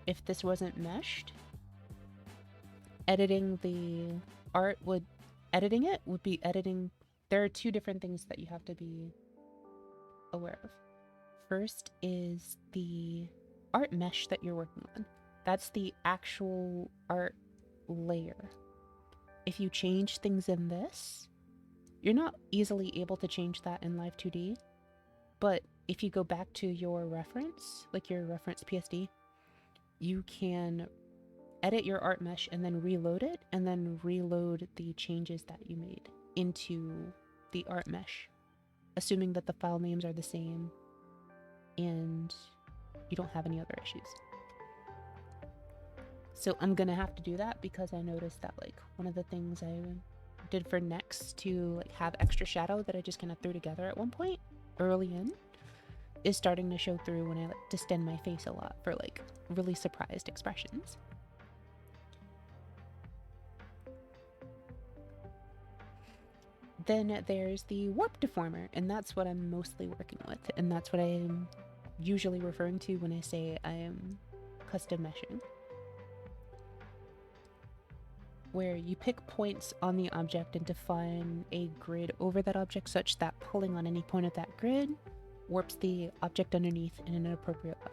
If this wasn't meshed, editing the art would... Editing it would be editing... There are two different things that you have to be aware of. First is the art mesh that you're working on. That's the actual art layer. If you change things in this, you're not easily able to change that in Live 2D. But if you go back to your reference, like your reference PSD, you can edit your art mesh and then reload it, and then reload the changes that you made into the art mesh, assuming that the file names are the same and you don't have any other issues. So I'm gonna have to do that because I noticed that like one of the things I did for Next to like have extra shadow that I just kind of threw together at one point early in is starting to show through when I like distend my face a lot for like really surprised expressions. Then there's the warp deformer, and that's what I'm mostly working with, and that's what I am usually referring to when I say I am custom meshing. Where you pick points on the object and define a grid over that object such that pulling on any point of that grid warps the object underneath in an appropriate way.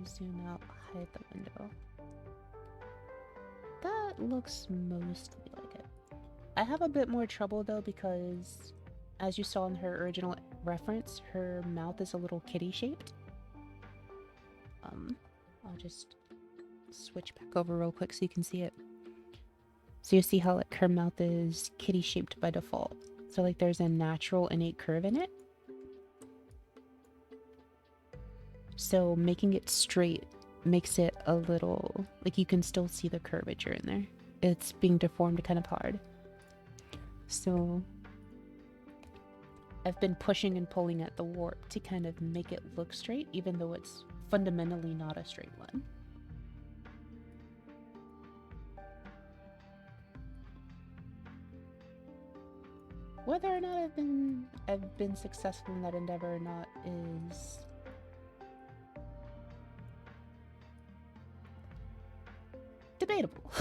Zoom out, hide the window. That looks mostly like it. I have a bit more trouble though because, as you saw in her original reference, her mouth is a little kitty shaped. I'll just switch back over real quick so you can see it. So you see how like her mouth is kitty shaped by default. So like there's a natural innate curve in it. So making it straight makes it a little, like you can still see the curvature in there. It's being deformed kind of hard. So I've been pushing and pulling at the warp to kind of make it look straight, even though it's fundamentally not a straight one. Whether or not I've been successful in that endeavor or not is debatable.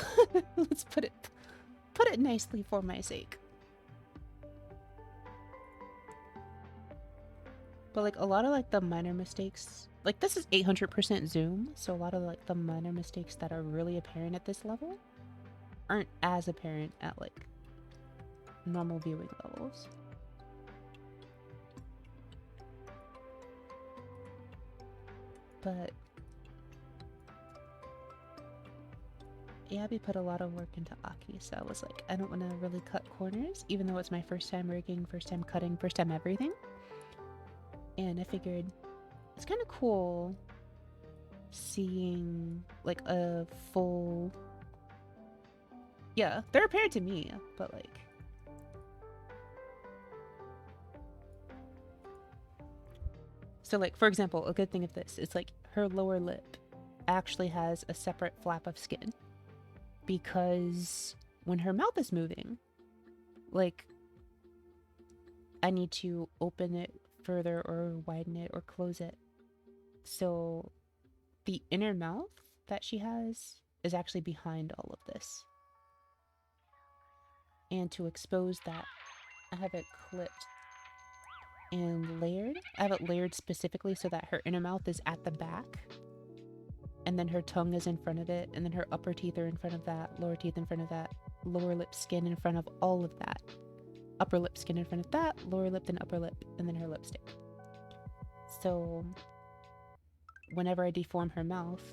Let's put it nicely for my sake. But like a lot of like the minor mistakes, like this is 800% zoom, so a lot of like the minor mistakes that are really apparent at this level aren't as apparent at like normal viewing levels. But yeah, Abby put a lot of work into Aki, so I was like, I don't want to really cut corners, even though it's my first time rigging, first time cutting, first time everything. And I figured it's kind of cool seeing like a full, yeah, they're apparent to me, but like so like for example, a good thing of this is like her lower lip actually has a separate flap of skin, because when her mouth is moving, like I need to open it further or widen it or close it. So the inner mouth that she has is actually behind all of this. And to expose that, I have it clipped and layered. I have it layered specifically so that her inner mouth is at the back, and then her tongue is in front of it, and then her upper teeth are in front of that, lower teeth in front of that, lower lip skin in front of all of that, upper lip skin in front of that, lower lip then upper lip, and then her lipstick. So whenever I deform her mouth,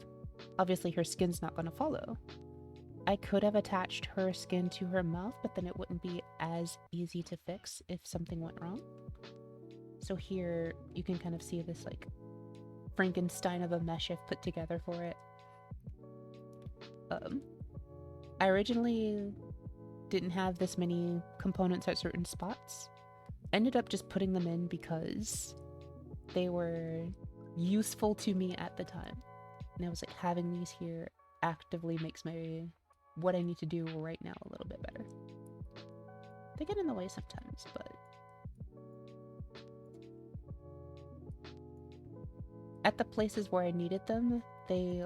obviously her skin's not going to follow. I could have attached her skin to her mouth, but then it wouldn't be as easy to fix if something went wrong. So here you can kind of see this like Frankenstein of a mesh I've put together for it. I originally didn't have this many components at certain spots. I ended up just putting them in because they were useful to me at the time. And I was like, having these here actively makes my what I need to do right now a little bit better. They get in the way sometimes, but at the places where I needed them, they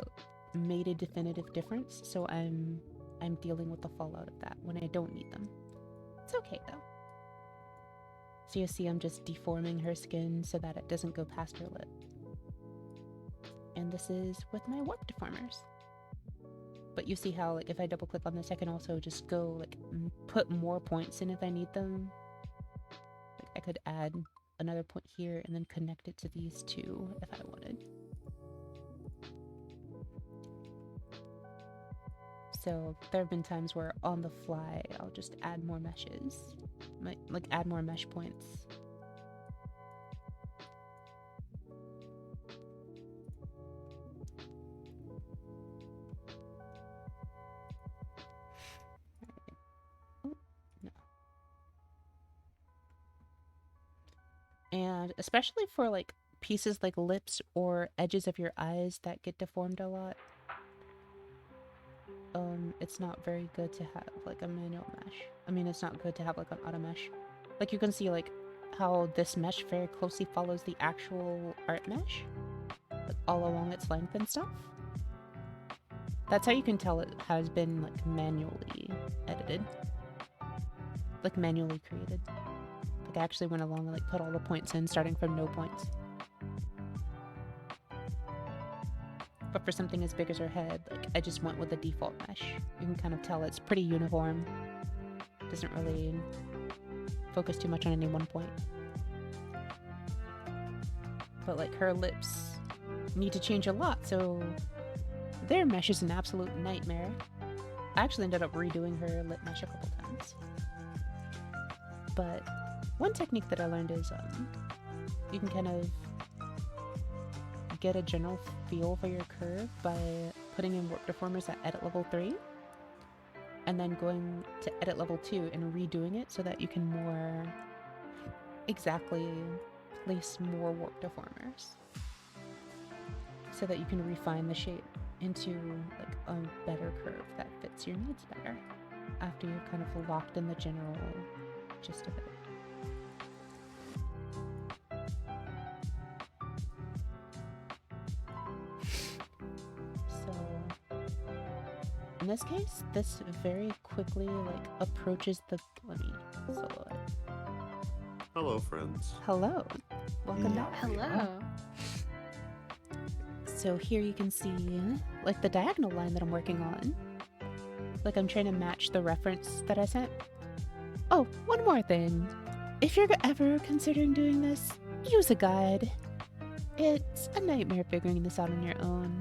made a definitive difference, so I'm dealing with the fallout of that when I don't need them. It's okay though. So you see I'm just deforming her skin so that it doesn't go past her lip. And this is with my warp deformers. But you see how like if I double click on this, I can also just go like put more points in if I need them. Like I could add another point here and then connect it to these two if I wanted. So there have been times where on the fly I'll just add more meshes, like add more mesh points. Oh, no. And especially for like pieces like lips or edges of your eyes that get deformed a lot, it's not very good to have like a manual mesh. I mean, it's not good to have like an auto mesh. Like you can see like how this mesh very closely follows the actual art mesh, like all along its length and stuff. That's how you can tell it has been like manually edited, like manually created. Like I actually went along and like put all the points in starting from no points. But for something as big as her head, like I just went with the default mesh. You can kind of tell it's pretty uniform. Doesn't really focus too much on any one point. But like her lips need to change a lot, so their mesh is an absolute nightmare. I actually ended up redoing her lip mesh a couple times. But one technique that I learned is you can kind of get a general feel for your curve by putting in warp deformers at edit level 3 and then going to edit level 2 and redoing it so that you can more exactly place more warp deformers so that you can refine the shape into like a better curve that fits your needs better after you've kind of locked in the general gist of it. In this case, this very quickly like approaches the, let me solo it. Hello, friends. Hello. Welcome back. Hello. So here you can see like the diagonal line that I'm working on. Like I'm trying to match the reference that I sent. Oh, one more thing. If you're ever considering doing this, use a guide. It's a nightmare figuring this out on your own.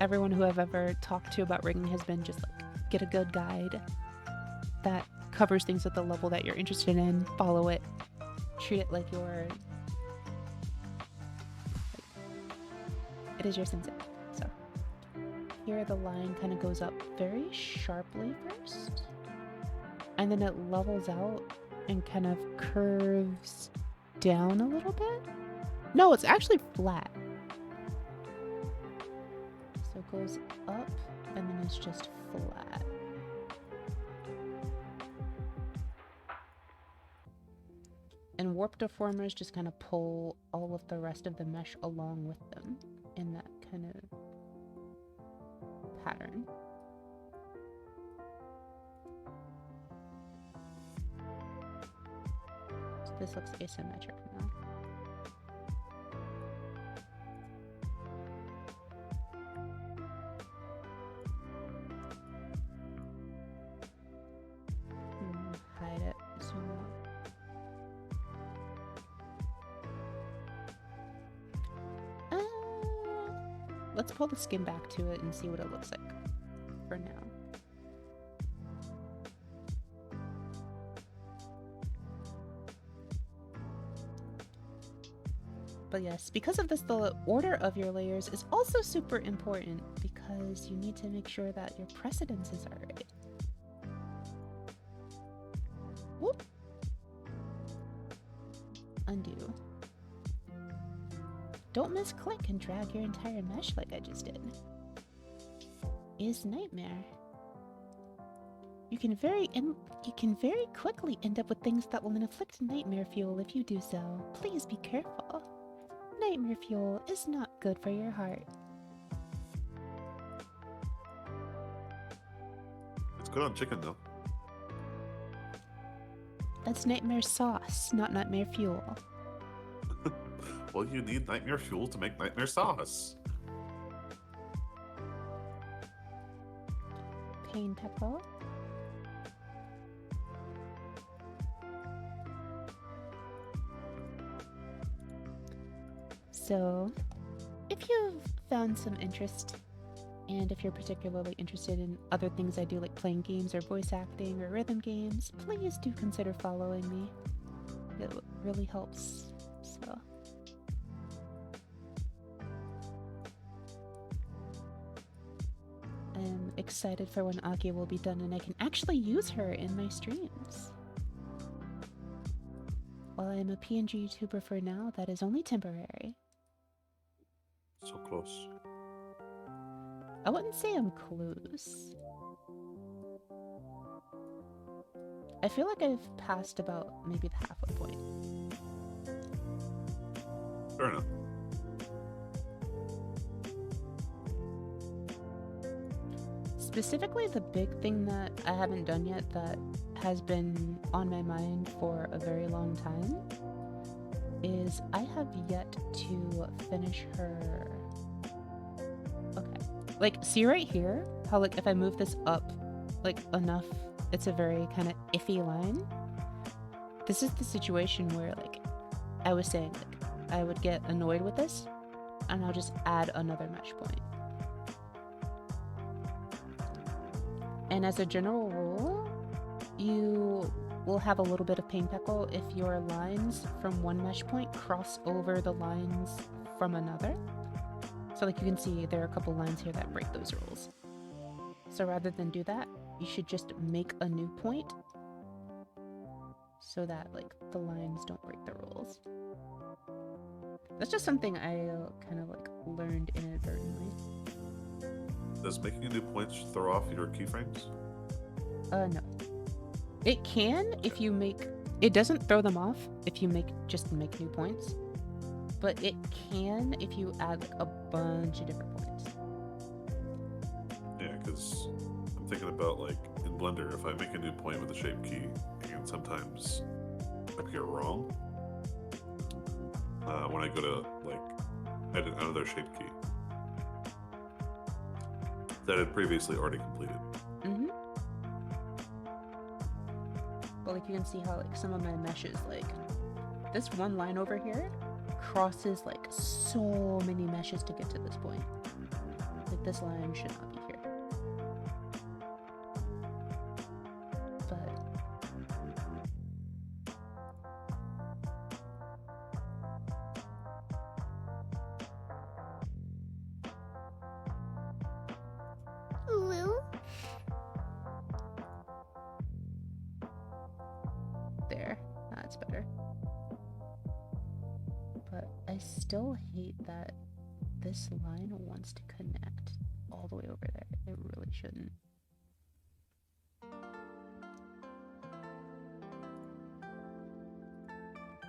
Everyone who I've ever talked to about rigging has been just like, get a good guide that covers things at the level that you're interested in, follow it, treat it like it is your sensei. So here the line kind of goes up very sharply first, and then it levels out and kind of curves down a little bit. No, it's actually flat. So it goes up and then it's just flat. And warp deformers just kind of pull all of the rest of the mesh along with them in that kind of pattern. So this looks asymmetric now. Hide it, zoom out. Let's pull the skin back to it and see what it looks like for now. But yes, because of this, the order of your layers is also super important because you need to make sure that your precedences are right. Whoop. Undo. Don't misclick and drag your entire mesh like I just did. Is nightmare. You can very quickly end up with things that will inflict nightmare fuel if you do so. Please be careful. Nightmare fuel is not good for your heart. It's good on chicken, though. That's nightmare sauce, not nightmare fuel. Well, you need nightmare fuel to make nightmare sauce. Pain pepper. So, if you've found some interest, and if you're particularly interested in other things I do like playing games or voice acting or rhythm games, please do consider following me. It really helps, so... I'm excited for when Aki will be done and I can actually use her in my streams. While I'm a PNG YouTuber for now, that is only temporary. So close. I wouldn't say I'm close. I feel like I've passed about maybe the halfway point. Fair enough. Specifically, the big thing that I haven't done yet that has been on my mind for a very long time is I have yet to finish her... Okay. Like, see right here? How, like, if I move this up, like, enough, it's a very kind of iffy line? This is the situation where, like, I was saying, like, I would get annoyed with this, and I'll just add another mesh point. And as a general rule, you will have a little bit of pain peckle if your lines from one mesh point cross over the lines from another. So like you can see there are a couple lines here that break those rules. So rather than do that, you should just make a new point so that like the lines don't break the rules. That's just something I kind of like learned inadvertently. Does making a new point throw off your keyframes? No. It can if you make... It doesn't throw them off if you just make new points. But it can if you add like a bunch of different points. Yeah, because I'm thinking about like in Blender, if I make a new point with a shape key, I can sometimes appear wrong when I go to like edit another shape key that I had previously already completed. Mm-hmm. But like you can see how like some of my meshes, like this one line over here crosses like so many meshes to get to this point. Like this line should not be here. But Lou? there, that's better. But I still hate that this line wants to connect all the way over there. It really shouldn't.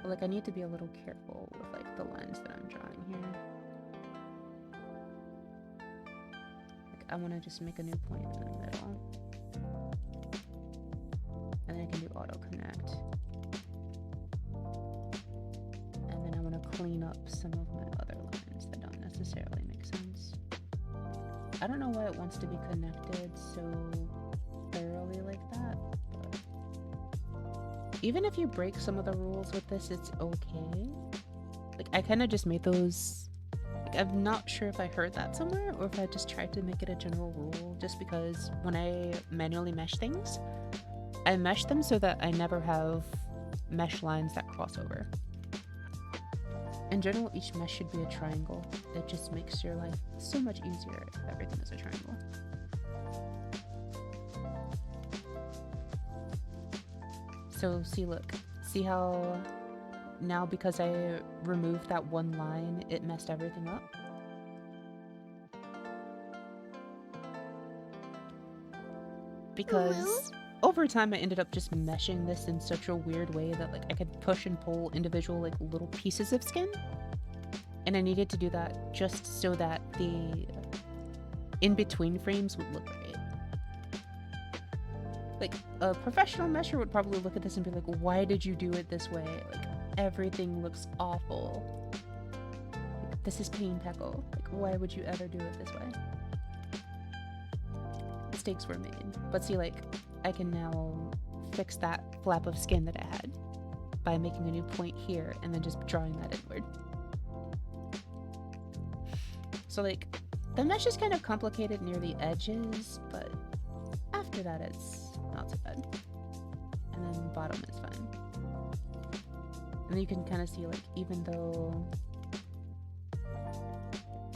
But like I need to be a little careful with like the lines that I'm drawing here. Like I want to just make a new point in the middle. And then I can do auto connect. And then I want to clean up some of my other lines that don't necessarily make sense. I don't know why it wants to be connected so thoroughly like that, but even if you break some of the rules with this, it's okay. Like I kind of just made those, like I'm not sure if I heard that somewhere or if I just tried to make it a general rule, just because when I manually mesh things, I mesh them so that I never have mesh lines that cross over. In general, each mesh should be a triangle. It just makes your life so much easier if everything is a triangle. So see, look, see how now because I removed that one line, it messed everything up? Because over time I ended up just meshing this in such a weird way that like I could push and pull individual like little pieces of skin, and I needed to do that just so that the in-between frames would look right. Like a professional mesher would probably look at this and be like, why did you do it this way? Like everything looks awful. Like, this is pain peckle. Like why would you ever do it this way? Mistakes were made. But see, like I can now fix that flap of skin that I had by making a new point here and then just drawing that inward. So like the mesh is kind of complicated near the edges, but after that it's not so bad. And then bottom is fine. And then you can kind of see like even though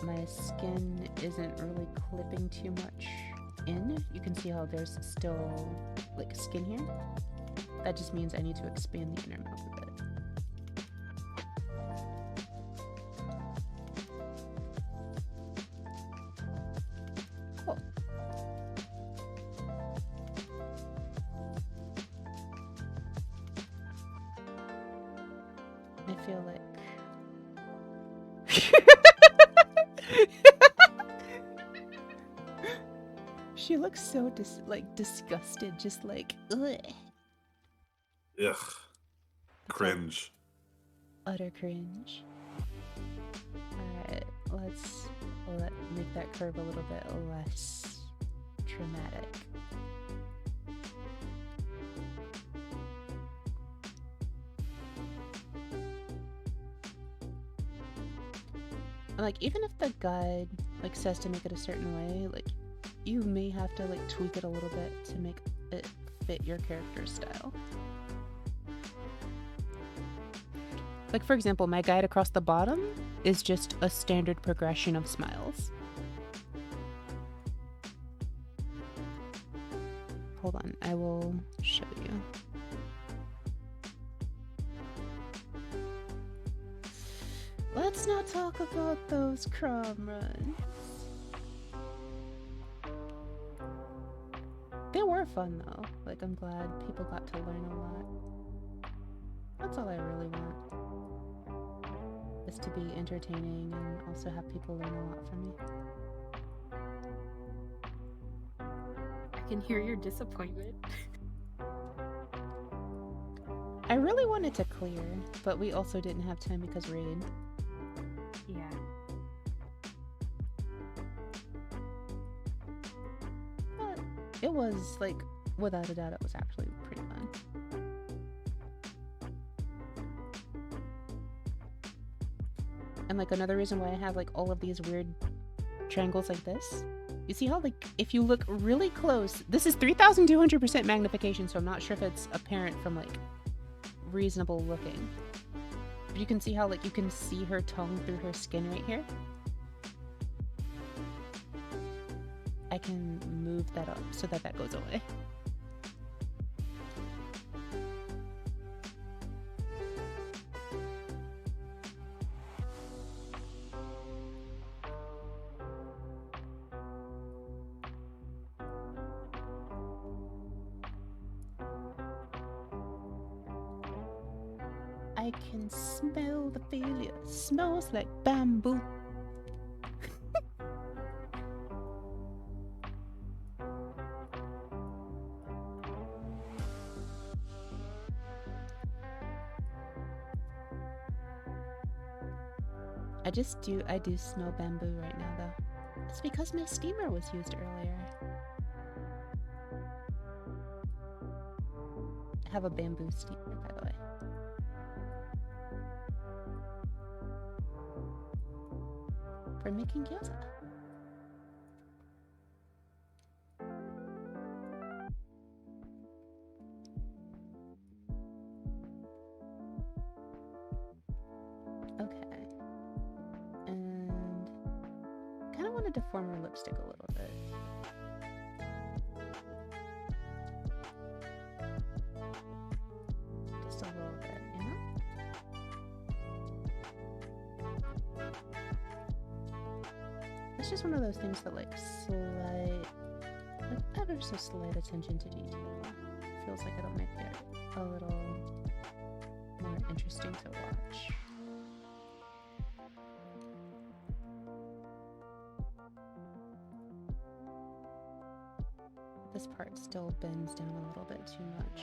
my skin isn't really clipping too much in, you can see how there's still like skin here. That just means I need to expand the inner mouth a bit. Cool. I feel like she looks so disgusted, just like ugh. Ugh. Cringe. Utter cringe. Alright, let's make that curve a little bit less dramatic. Like even if the guide like says to make it a certain way, like you may have to like tweak it a little bit to make it fit your character's style. Like for example, my guide across the bottom is just a standard progression of smiles. Hold on, I will show you. Let's not talk about those crumb runs. They were fun though. Like I'm glad people got to learn a lot. That's all I really want. Is to be entertaining and also have people learn a lot from me. I can hear your disappointment. I I really wanted to clear, but we also didn't have time because rain. Yeah. But it was, like, without a doubt, it was actually pretty fun. And, like, another reason why I have, like, all of these weird triangles like this. You see how, like, if you look really close, this is 3,200% magnification, so I'm not sure if it's apparent from, like, reasonable looking. But you can see how, like, you can see her tongue through her skin right here. I can move that up so that that goes away. I can smell the failure. Smells like bamboo. I do smell bamboo right now though. It's because my steamer was used earlier. I have a bamboo steamer, by the way. For making gyoza. Okay. And kind of want to deform her lipstick a little bit. Just a little bit, you know? It's just one of those things that, like, ever so slight attention to detail feels like it'll make it a little more interesting to watch. This part still bends down a little bit too much.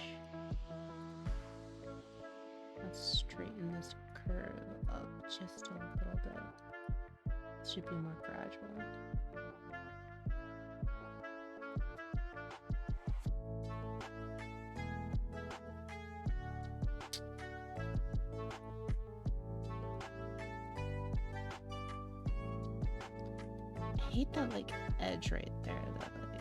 Let's straighten this curve up just a little bit. It should be more gradual. I hate that, like, edge right there, that, like...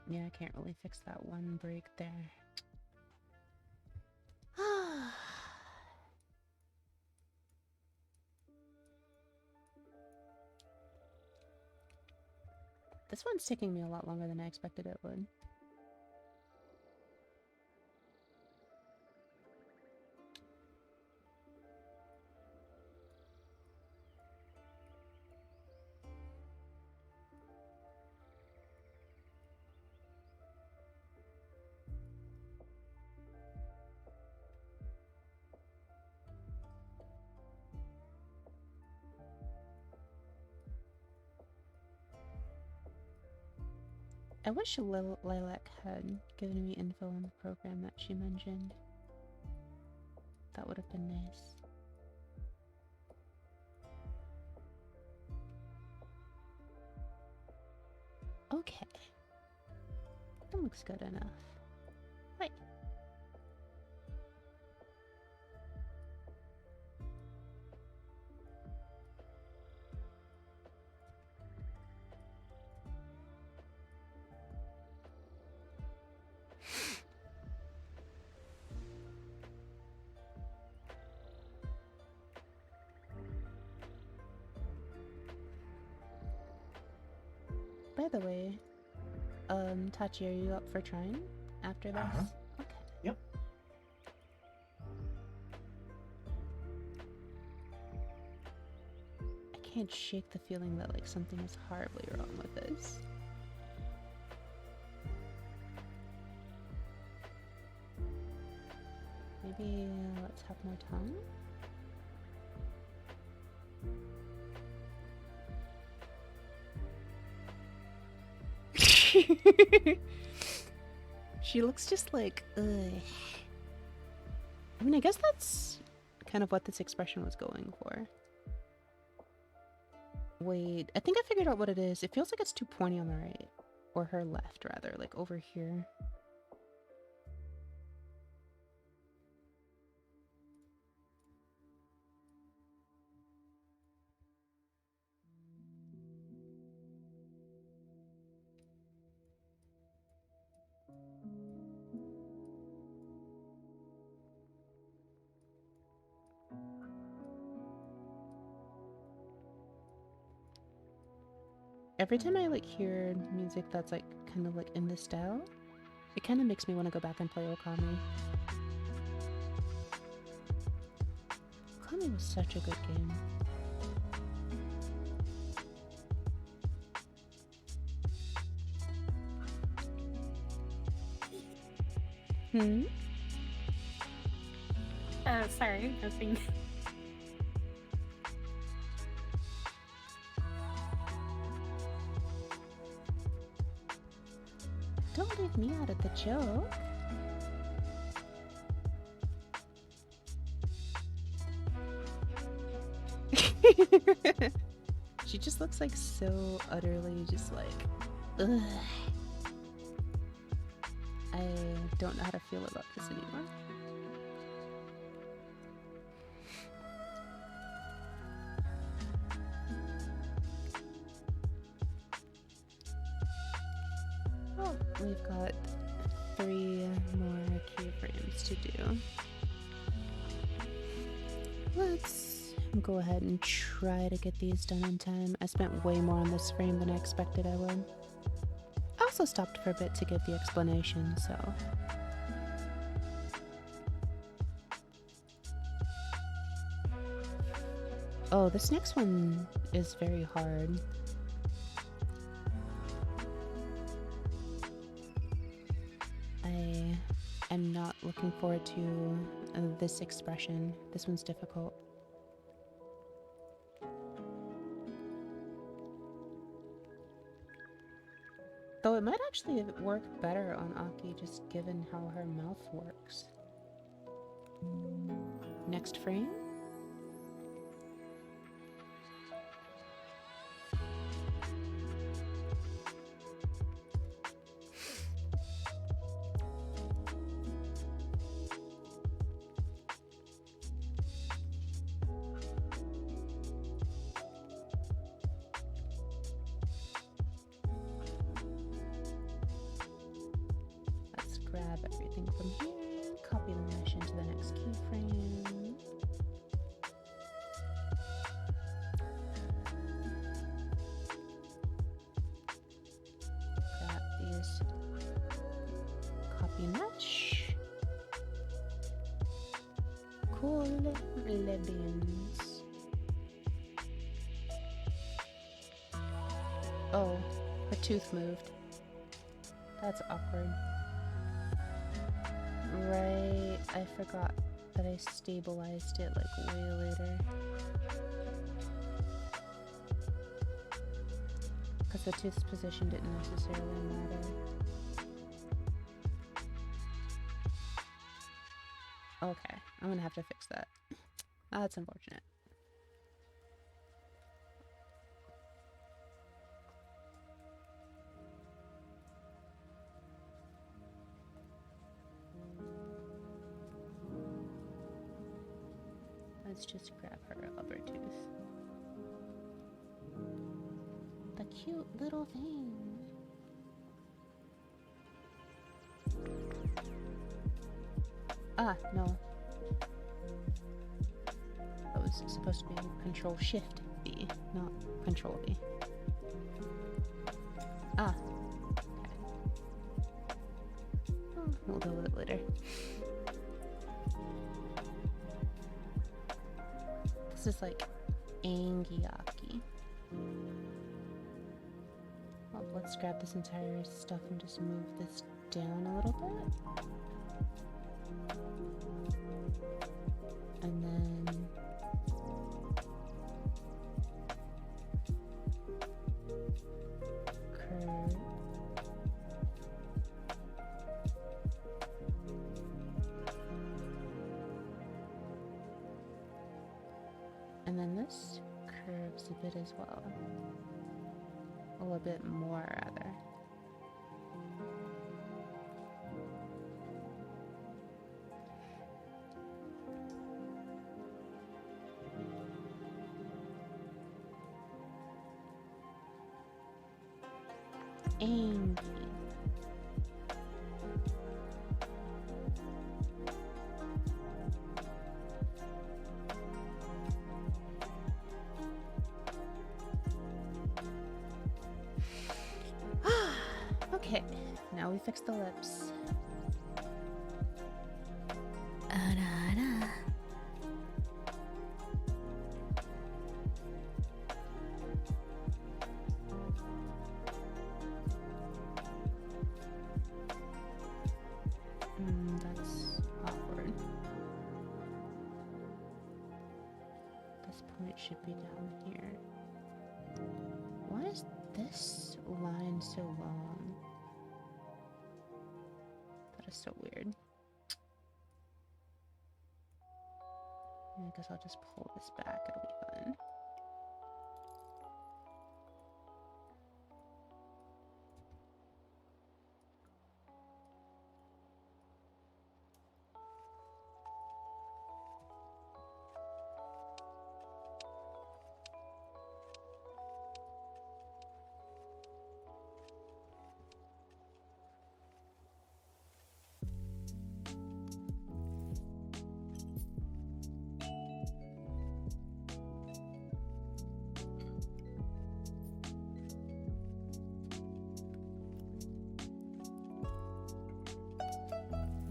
Yeah, I can't really fix that one break there. This one's taking me a lot longer than I expected it would. I wish Lilac had given me info on the program that she mentioned. That would have been nice. Okay. That looks good enough. Right. by the way, Tachi, are you up for trying after this? Uh-huh. Okay. Yep. I can't shake the feeling that like something is horribly wrong with this. Maybe let's have more tongue. She looks just like, ugh. I mean, I guess that's kind of what this expression was going for. Wait, I think I figured out what it is. It feels like it's too pointy on the right. Or her left, rather, like over here. Every time I like hear music that's like kind of like in this style, it kind of makes me want to go back and play Okami. Okami was such a good game. Hmm? Sorry, I was being... Don't leave me out of the joke. She just looks like so utterly just like, ugh. I don't know how to feel about this anymore. Well, we've got 3 more keyframes to do. Let's go ahead and try to get these done in time. I spent way more on this frame than I expected I would. I also stopped for a bit to give the explanation, so... Oh, this next one is very hard. I am not looking forward to this expression. This one's difficult. Though it might actually work better on Aki, just given how her mouth works. Next frame. Grab everything from here, copy the mesh into the next keyframe. Grab these, copy mesh. Cool beans. Oh, her tooth moved. That's awkward. Right, I forgot that I stabilized it like way later. Because the tooth's position didn't necessarily matter. Okay, I'm gonna have to fix that. That's unfortunate. Let's just grab her upper tooth. The cute little thing. Ah, no. That was supposed to be Control Shift B, not Control V. This is like Angiaki. Well, let's grab this entire stuff and just move this down a little bit. And then curve. And then this curves a bit as well. A little bit more, rather. Angie. Okay, now we fix the lips. That's awkward. This point should be down here. Why is this line so long? That is so weird. I guess I'll just pull this back, it'll be fine.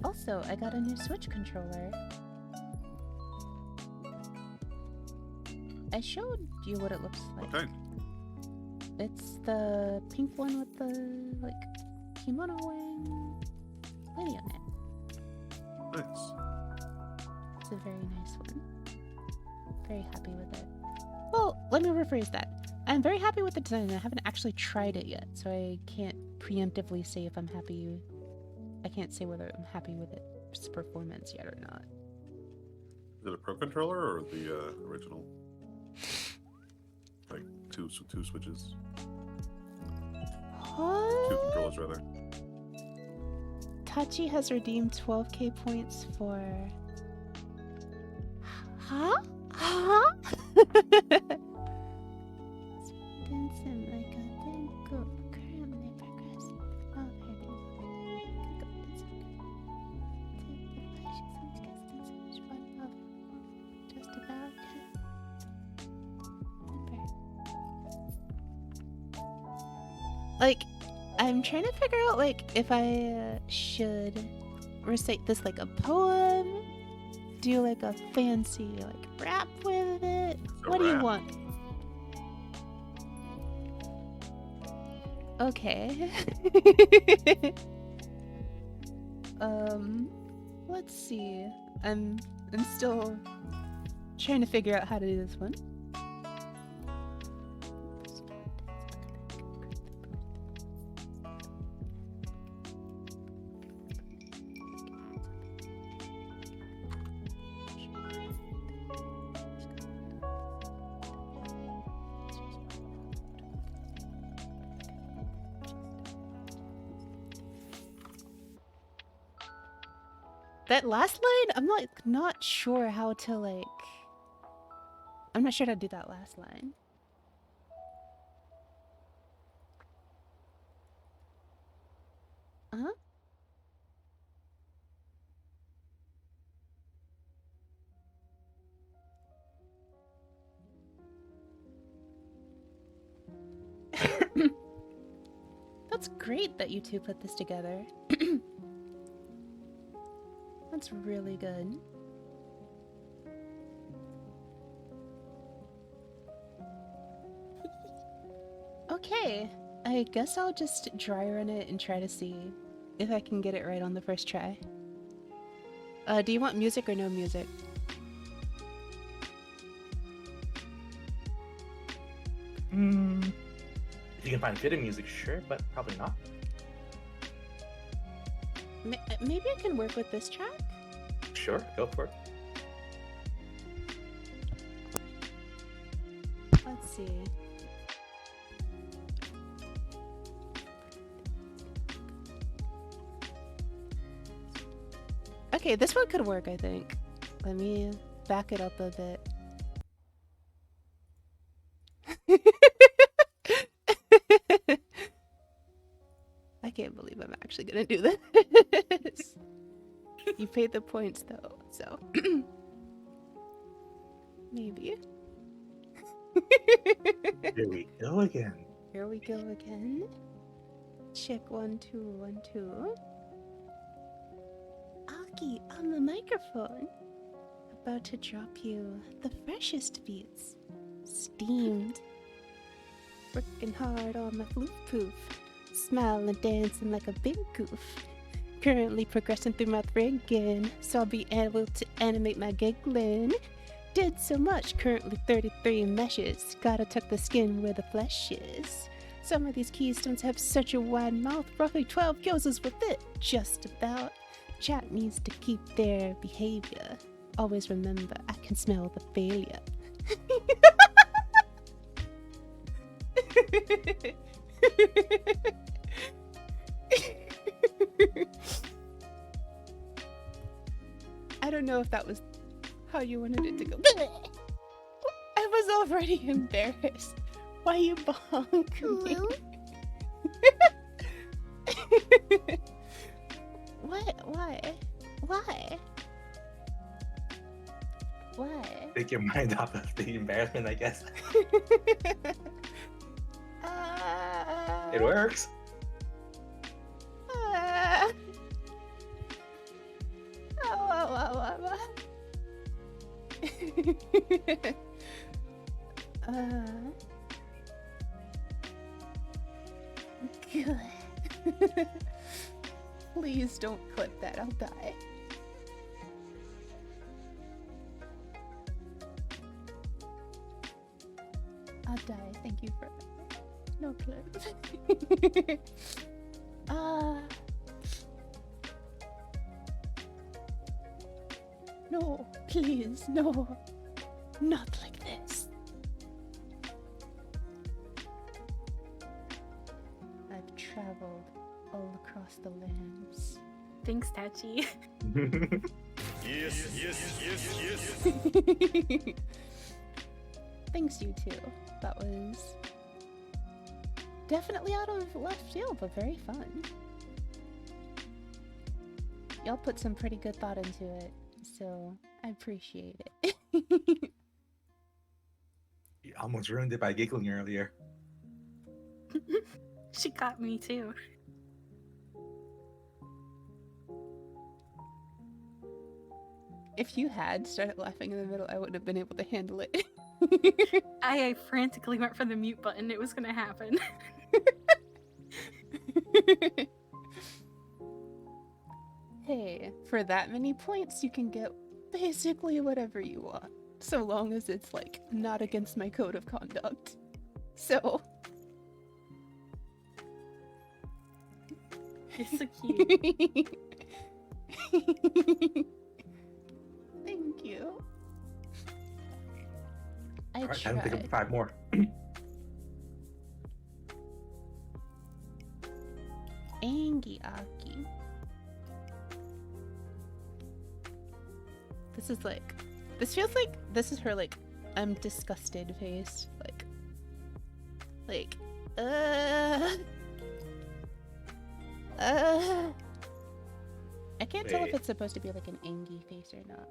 Also, I got a new Switch controller. I showed you what it looks like. Okay. It's the pink one with the, like, kimono wearing lady on it. Nice. It's a very nice one. Very happy with it. Well, let me rephrase that. I'm very happy with the design. I haven't actually tried it yet, so I can't preemptively say if I'm happy. I can't say whether I'm happy with its performance yet or not. Is it a Pro controller or the original? Like two switches, two controllers rather. Tachi has redeemed 12k points for. Huh? Huh? Dancing like a thing group currently progressing. Oh, just about. Like, I'm trying to figure out, like, if I should recite this like a poem, do like a fancy like rap with it. What do you want? Okay. Let's see. I'm still trying to figure out how to do this one. That last line, I'm like not sure how to like. I'm not sure how to do that last line. Huh? That's great that you two put this together. That's really good. Okay, I guess I'll just dry run it and try to see if I can get it right on the first try. Do you want music or no music? If you can find fitting music, sure, but probably not. Maybe I can work with this track? Sure, go for it. Let's see. Okay, this one could work, I think. Let me back it up a bit. I can't believe I'm actually gonna do this. You paid the points though, so maybe. Here we go again. Here we go again. Check 1 2 1 2. Aki on the microphone. About to drop you the freshest beats. Steamed. Working hard on my floof poof. Smiling and dancing like a big goof. Currently progressing through my friggin', so I'll be able to animate my giggling. Did so much, currently 33 meshes. Gotta tuck the skin where the flesh is. Some of these keystones have such a wide mouth, roughly 12 kills is with it. Just about. Chat needs to keep their behavior. Always remember, I can smell the failure. I don't know if that was how you wanted it to go. I was already embarrassed. Why you bonk me? Lou? What? Why? Why? Why? Take your mind off of the embarrassment, I guess. It works. Good. Please don't clip that, I'll die. I'll die, thank you for that. No clip. No, please, no. Not like this. I've traveled all across the lands. Thanks, Tachi. Thanks, you two. That was definitely out of left field, but very fun. Y'all put some pretty good thought into it, so I appreciate it. You almost ruined it by giggling earlier. She got me too. If you had started laughing in the middle, I wouldn't have been able to handle it. I frantically went for the mute button. It was gonna happen. Hey, for that many points, you can get basically whatever you want, so long as it's, like, not against my code of conduct. So... You're so cute. Thank you. I Alright, time to pick up tried. 5 more. Angiaki. This is like... This feels like... This is her, like, I'm disgusted face. Like... I can't tell if Wait. it's supposed to be like an Angie face or not.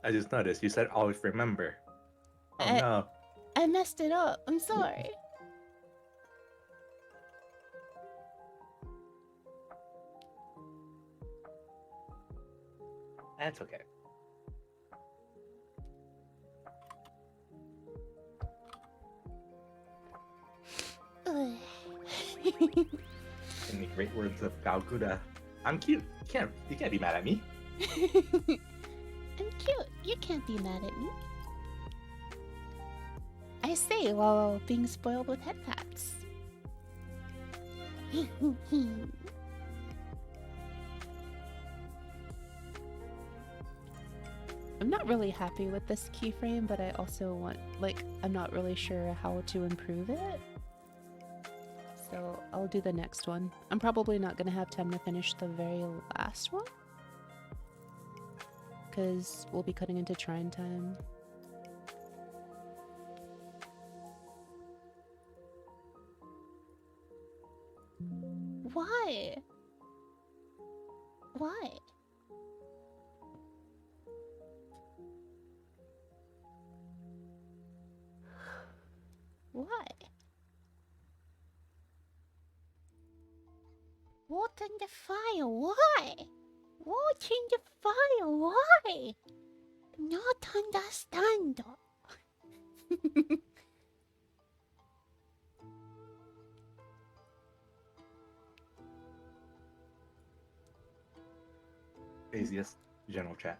I just noticed you said always remember. Oh no. I messed it up. I'm sorry. That's okay. In the great words of Balguda, I'm cute. You can't be mad at me. I'm cute. You can't be mad at me. I say while being spoiled with head pats. I'm not really happy with this keyframe, but I also want, like, I'm not really sure how to improve it. So I'll do the next one. I'm probably not gonna have time to finish the very last one, because we'll be cutting into Trine time. Why? Why? Why? What in the fire? Why? What in the fire? Why? Not understand. Craziest general chat.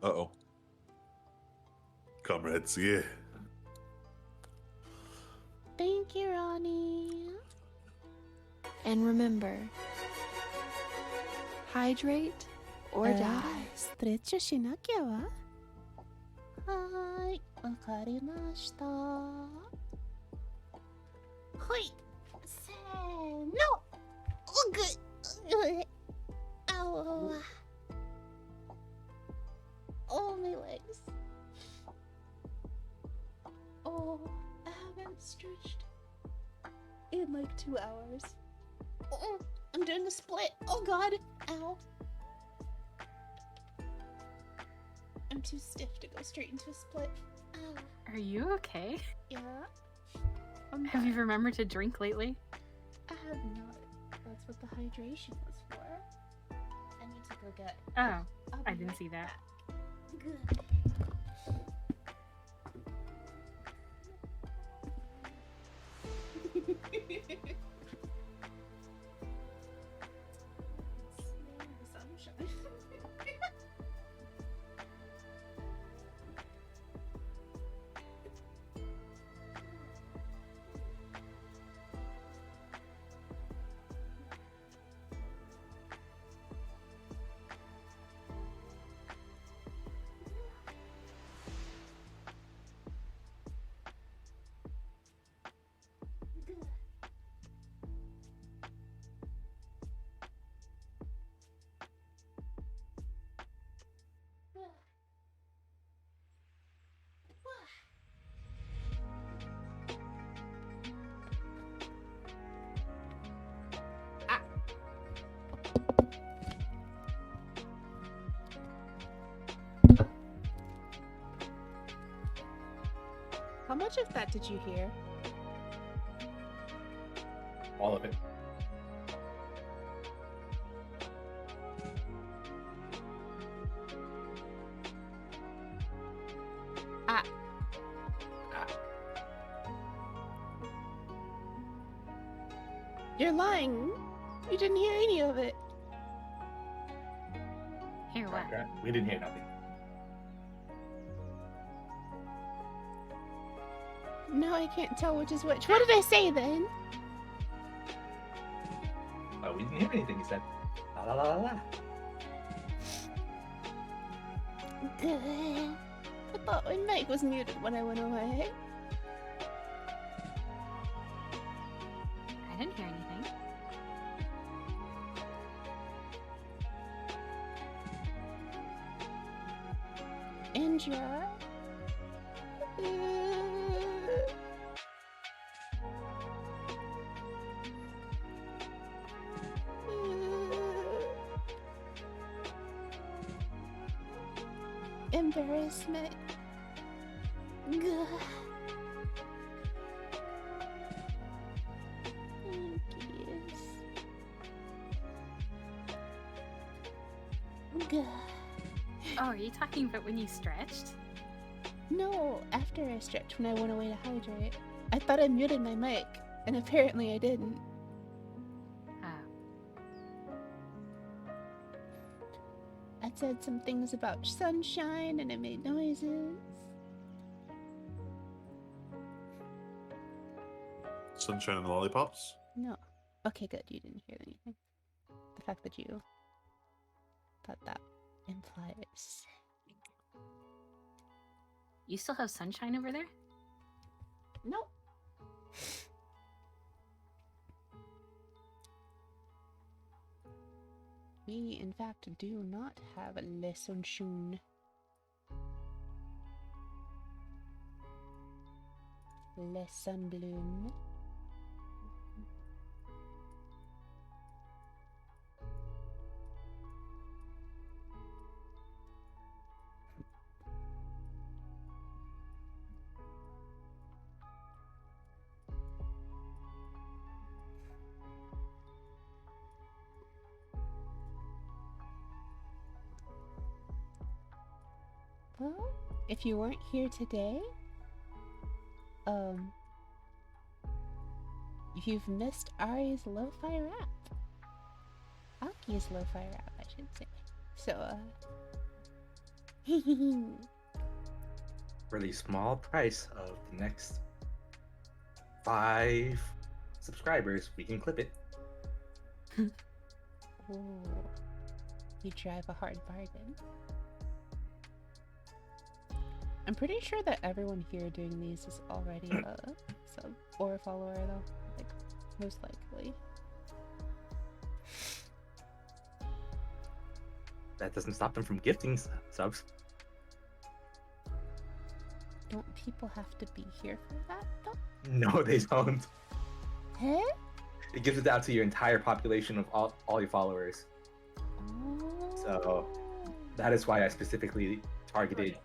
Uh-oh. Comrades, yeah. Thank you, Ronnie. And remember, hydrate or die. ストレッチをしなきゃわ。はーい、わかりました。はい、せーの。おぐ、あお。Oh, my legs. Oh, I haven't stretched in like 2 hours. Oh, I'm doing a split. Oh god. Ow. I'm too stiff to go straight into a split. Ow. Are you okay? Yeah. Have you remembered to drink lately? I have not. That's what the hydration was for. I need to go get. Oh, I'll I be didn't right see that. back. Good. Sunshine. How much of that did you hear? All of it. Ah. You're lying. You didn't hear any of it. Here, what? We didn't hear nothing. No, I can't tell which is which. What did I say then? Oh, we didn't hear anything. He said, la la la la la. Good. I thought my mic was muted when I went away. I didn't hear anything. Andrea? Embarrassment. Gah. Thank you. Gah. Oh, are you talking about when you stretched? No, after I stretched when I went away to hydrate. I thought I muted my mic. And apparently I didn't. Ah. I said some things about sunshine and it made noises. Sunshine and lollipops. No. Okay, good. You didn't hear anything. The fact that you thought that implies. You still have sunshine over there? Nope. We, in fact, do not have Le Sunshine. Le Sunbloom. Well, if you weren't here today, you've missed Ari's lo-fi rap. Aki's lo-fi rap, I should say. So, For the small price of the next 5 subscribers, we can clip it. ooh, you drive a hard bargain. I'm pretty sure that everyone here doing these is already a sub or a follower, though. Like, most likely. That doesn't stop them from gifting subs. Don't people have to be here for that, though? No, they don't. Huh? It gives it out to your entire population of all your followers. Oh. So that is why I specifically targeted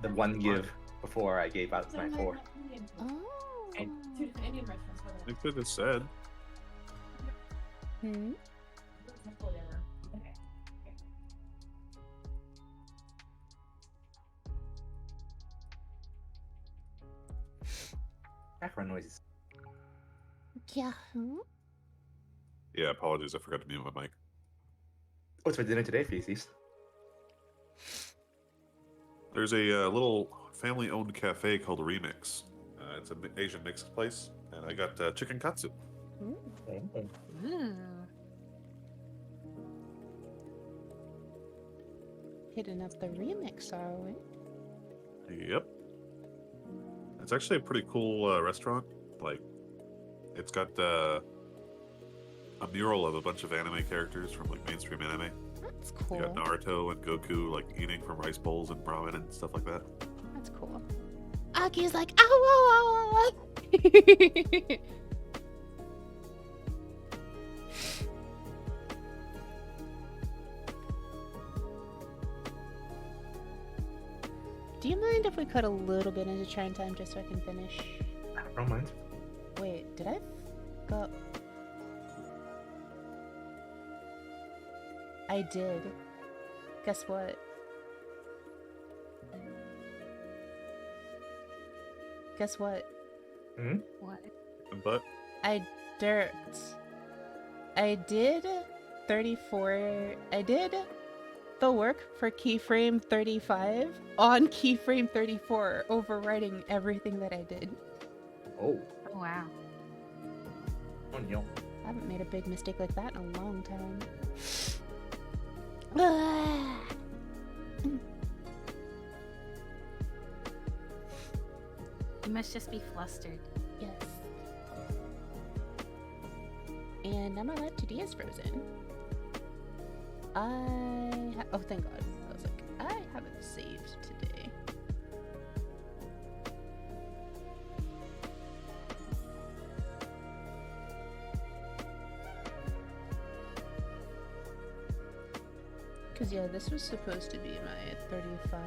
the one give before I gave out my 4. Oh. They could have said. Hmm? Background noises. Yeah. Yeah, apologies. I forgot to mute my mic. What's for dinner today, Feces? There's a little family-owned cafe called Remix. It's an Asian mixed place, and I got chicken katsu. Ooh. Ooh. Hitting up the remix, are we? Yep. It's actually a pretty cool restaurant. Like, it's got a mural of a bunch of anime characters from like mainstream anime. That's You got cool. Naruto and Goku like eating from rice bowls and ramen and stuff like that. That's cool. Aki's like, ow, ow, ow, ow. Do you mind if we cut a little bit into Shrine Time just so I can finish? I don't mind. Wait, did I go? I did. Guess what? Guess what? What? But I dirked. I did 34. I did the work for keyframe 35 on keyframe 34, overwriting everything that I did. Oh, Oh, wow. oh no. I haven't made a big mistake like that in a long time. Ah. You must just be flustered. Yes. And now my live 2D is frozen. Oh, thank God. I was like, I haven't saved today. Because, yeah, this was supposed to be my 35.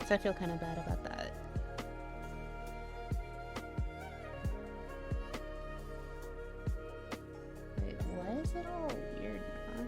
So I feel kind of bad about that. Wait, why is it all weird now?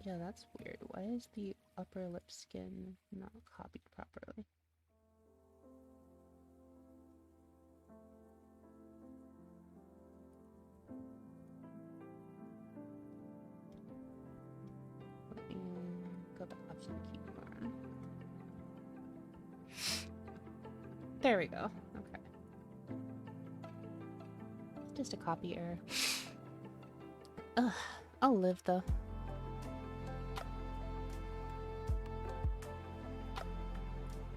Yeah, that's weird. Why is the upper lip skin not copied properly? Let me go back up to the keyboard. There we go. Okay. Just a copy error. Ugh, I'll live though.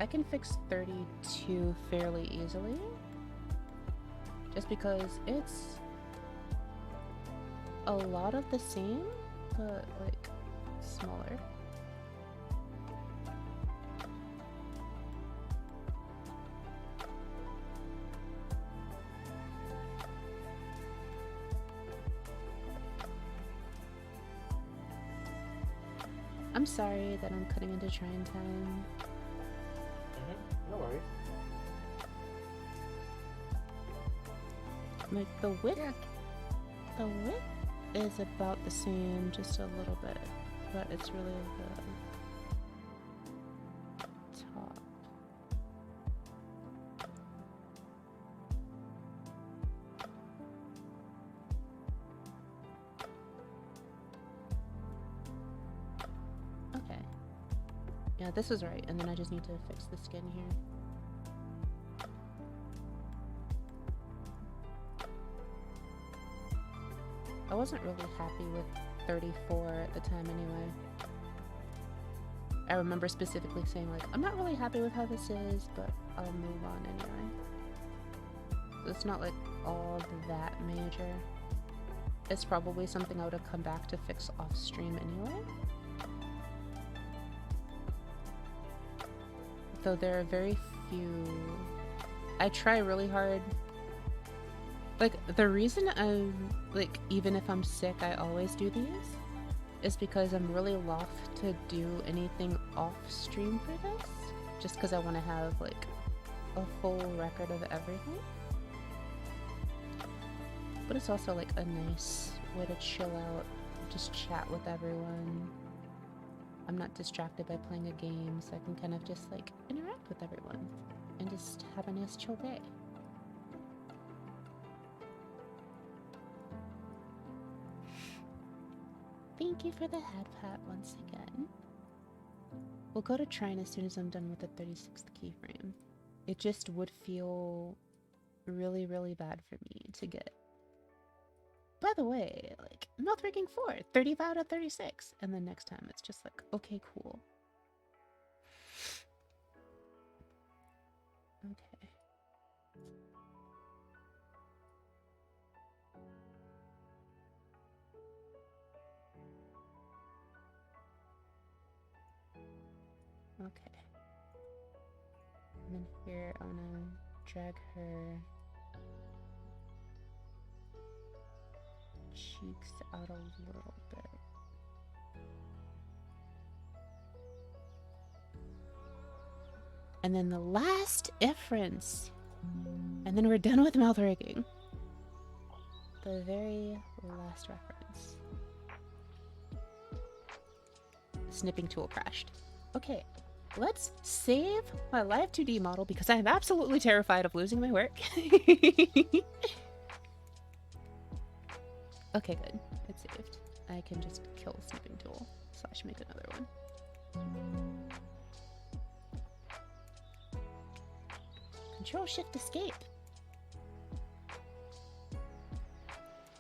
I can fix 32 fairly easily. Just because it's a lot of the same, but like smaller. I'm sorry that I'm cutting into trying time. No worries. Like the width is about the same, just a little bit, but it's really the top. Okay. Yeah, this was right, and then I just need to fix the skin here. I wasn't really happy with 34 at the time anyway. I remember specifically saying like, I'm not really happy with how this is, but I'll move on anyway. So it's not like all that major. It's probably something I would have come back to fix off stream anyway. Though there are very few. I try really hard. Like, the reason I'm, like, even if I'm sick, I always do these, is because I'm really loath to do anything off stream for this, just because I want to have, like, a full record of everything. But it's also, like, a nice way to chill out, just chat with everyone. I'm not distracted by playing a game, so I can kind of just, like, interact with everyone and just have a nice chill day. Thank you for the head pat once again. We'll go to Trine as soon as I'm done with the 36th keyframe. It just would feel really, really bad for me to get. By the way, like, Mouthbreaking 4, 35 out of 36. And then next time it's just like, okay, cool. Okay. Okay. And then here I wanna drag her cheeks out a little bit. And then the last difference. And then we're done with mouth rigging. The very last reference. Snipping tool crashed. Okay. Let's save my live 2D model because I am absolutely terrified of losing my work. Okay, good. It's saved. I can just kill the snipping tool / make another one. Control-Shift-Escape.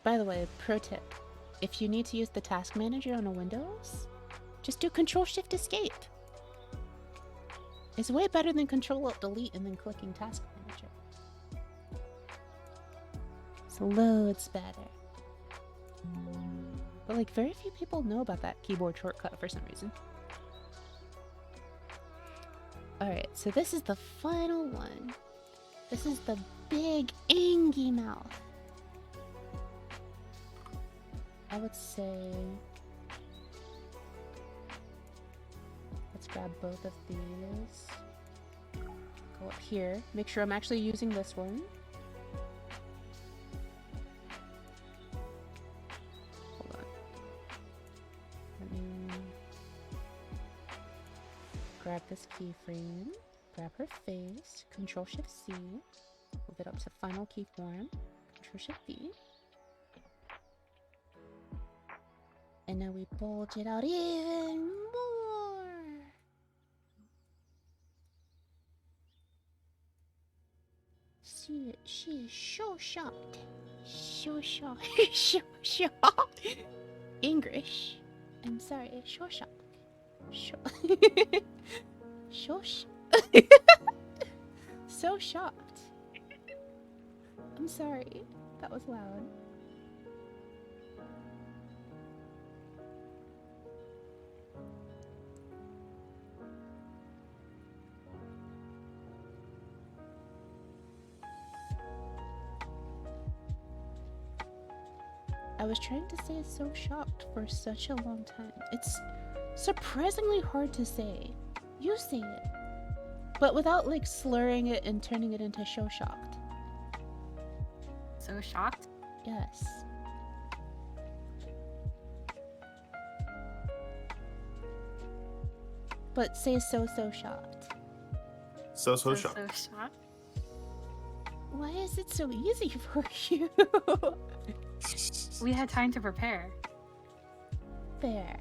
By the way, pro tip. If you need to use the task manager on a Windows, just do Control-Shift-Escape. It's way better than Control-Alt-Delete and then clicking Task Manager. It's loads better. But like, very few people know about that keyboard shortcut for some reason. Alright, so this is the final one. This is the big Angie mouth. I would say... Let's grab both of these. Go up here. Make sure I'm actually using this one. Hold on. Let me grab this keyframe, grab her face, Control Shift C, move it up to final keyform, Control Shift V. And now we bulge it out even more. She is so shocked. So shocked. So shocked. English. I'm sorry, so shocked. So so shocked. I'm sorry. That was loud. I was trying to say so shocked for such a long time. It's surprisingly hard to say. You say it. But without like slurring it and turning it into so shocked. So shocked. Yes. But say so shocked. So So shocked. shocked. Why is it so easy for you? We had time to prepare. Fair.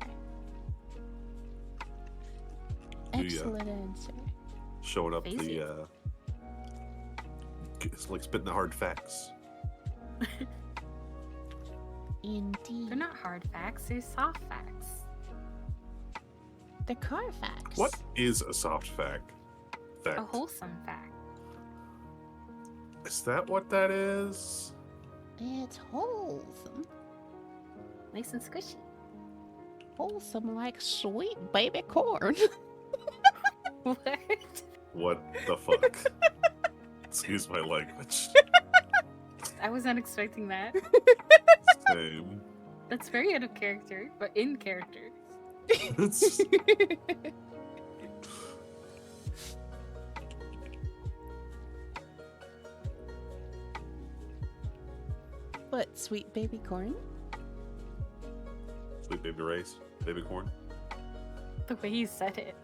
Do ya? Excellent answer. Showing up Basic. it's like spitting the hard facts. Indeed. They're not hard facts, they're soft facts. The Carfax. What is a soft fact? A wholesome fact. Is that what that is? It's wholesome. Nice and squishy. Wholesome like sweet baby corn. What? What the fuck? Excuse my language. I was not expecting that. Same. That's very out of character, but in character. It's- What, sweet baby corn? Sweet baby rice, baby corn. The way you said it.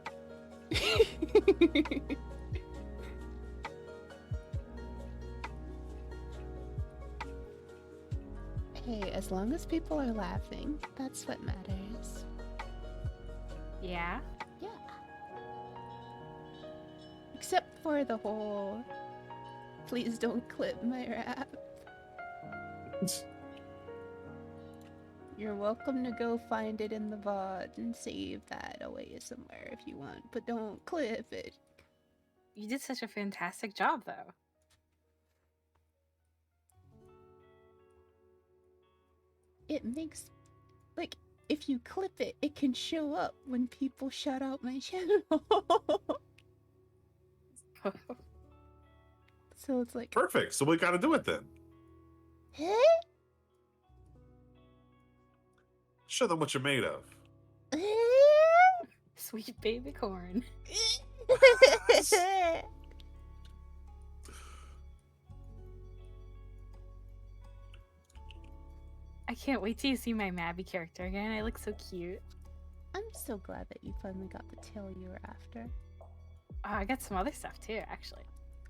Hey, as long as people are laughing, that's what matters. Yeah. Yeah. Except for the whole please don't clip my rap. You're welcome to go find it in the VOD and save that away somewhere if you want, but don't clip it. You did such a fantastic job, though. It makes, like, if you clip it, it can show up when people shout out my channel. So it's like, Perfect. So we gotta do it then. huh? Show them what you're made of. Sweet baby corn. I can't wait till you see my Mabby character again. I look so cute. I'm so glad that you finally got the tail you were after. Oh, I got some other stuff too, actually.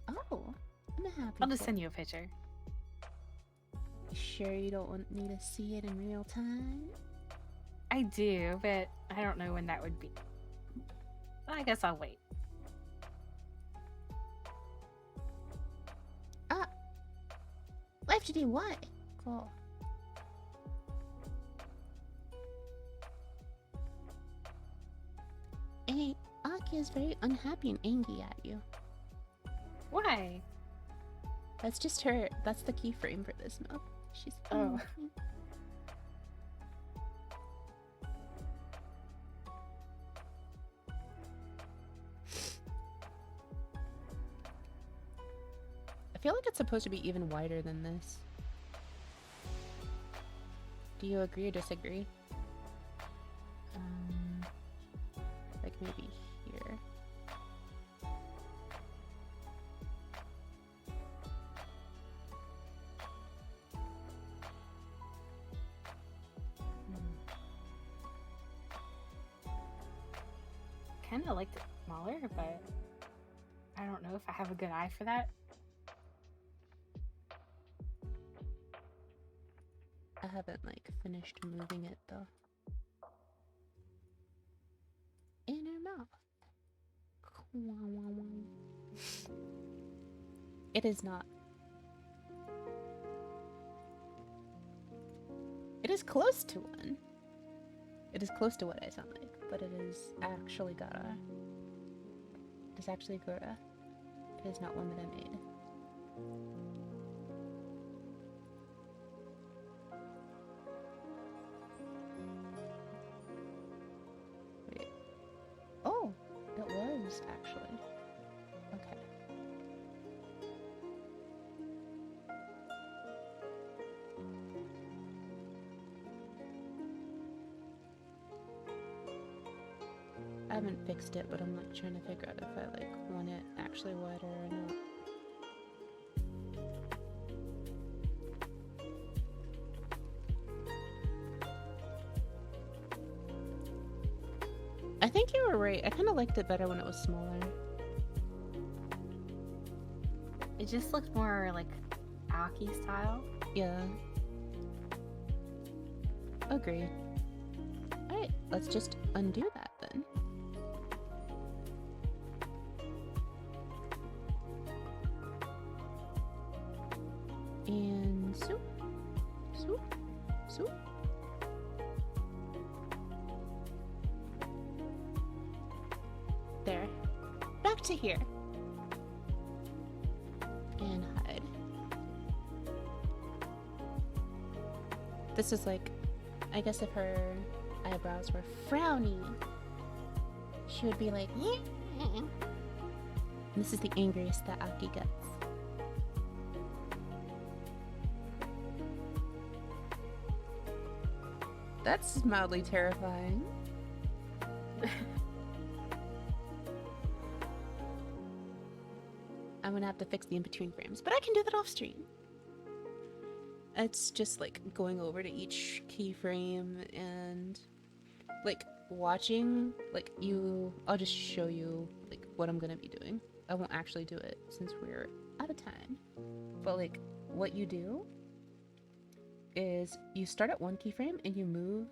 Oh, I'm happy. I'll just for send you a picture. you. Sure you don't want me to see it in real time? I do, but I don't know when that would be. I guess I'll wait. Life to do what? Cool. Hey, Aki is very unhappy and angry at you. Why? That's just her. That's the keyframe for this map. She's Oh. unhappy. I feel like it's supposed to be even wider than this. Do you agree or disagree? Like maybe here. kind of liked it smaller, but I don't know if I have a good eye for that. I haven't like finished moving it though. In her mouth. It is not. It is close to one. It is close to what I sound like, but it is actually Gara. It is actually Gara. It is not one that I made. Wait. Oh, it was actually. Okay. I haven't fixed it, but I'm like trying to figure out if I like want it actually wider or not. I think you were right. I kind of liked it better when it was smaller. It just looked more like Aki style. Yeah. Agreed. Alright, let's just undo that then. And swoop, swoop, swoop. There. Back to here. And hide. This is like, I guess if her eyebrows were frowny, she would be like, and this is the angriest that Aki gets. That's mildly terrifying. I'm gonna have to fix the in-between frames, but I can do that off stream. It's just like going over to each keyframe and like watching, like I'll just show you like what I'm gonna be doing. I won't actually do it since we're out of time. But like what you do is you start at one keyframe and you move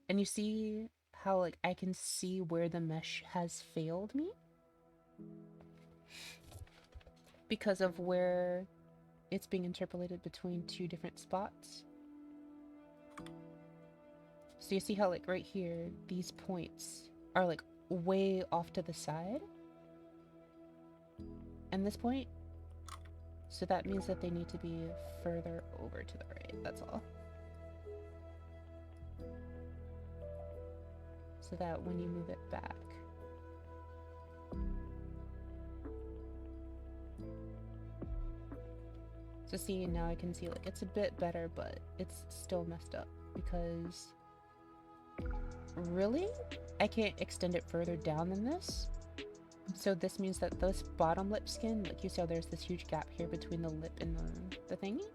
and you see how like I can see where the mesh has failed me because of where it's being interpolated between two different spots. So you see how like right here these points are like way off to the side and this point, so that means that they need to be further over to the right, that's all. So that when you move it back, so see, now I can see like it's a bit better, but it's still messed up because really I can't extend it further down than this. So this means that this bottom lip skin, like you saw there's this huge gap here between the lip and the thingy.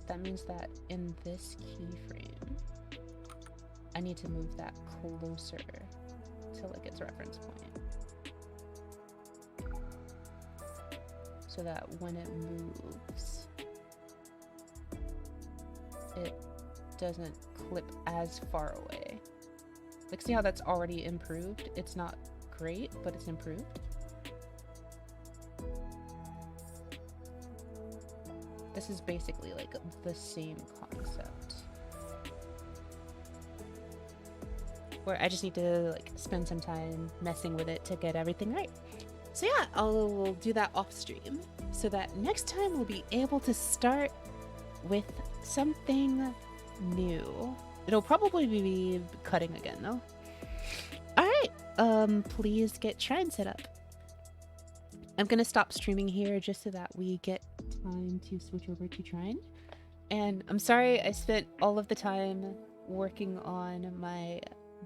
That means that in this keyframe I need to move that closer to like its reference point, so that when it moves it doesn't clip as far away. Like see how that's already improved? It's not great, but it's improved. This is basically like the same concept, where I just need to like spend some time messing with it to get everything right. So yeah, I'll do that off stream so that next time we'll be able to start with something new. It'll probably be cutting again though. Alright, please get Shrine set up. I'm gonna stop streaming here just so that we get time to switch over to Shrine. And I'm sorry I spent all of the time working on my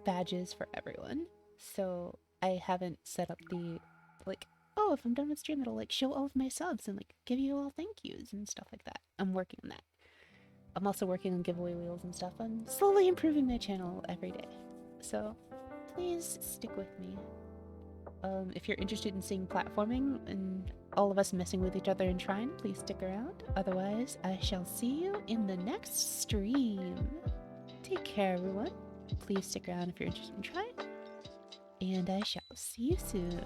badges for everyone. So I haven't set up the, like, oh, if I'm done with stream, it'll like show all of my subs and like give you all thank yous and stuff like that. I'm working on that. I'm also working on giveaway wheels and stuff. I'm slowly improving my channel every day. So please stick with me. If you're interested in seeing platforming and all of us messing with each other in Shrine, please stick around. Otherwise, I shall see you in the next stream. Take care, everyone. Please stick around if you're interested in Shrine. And I shall see you soon.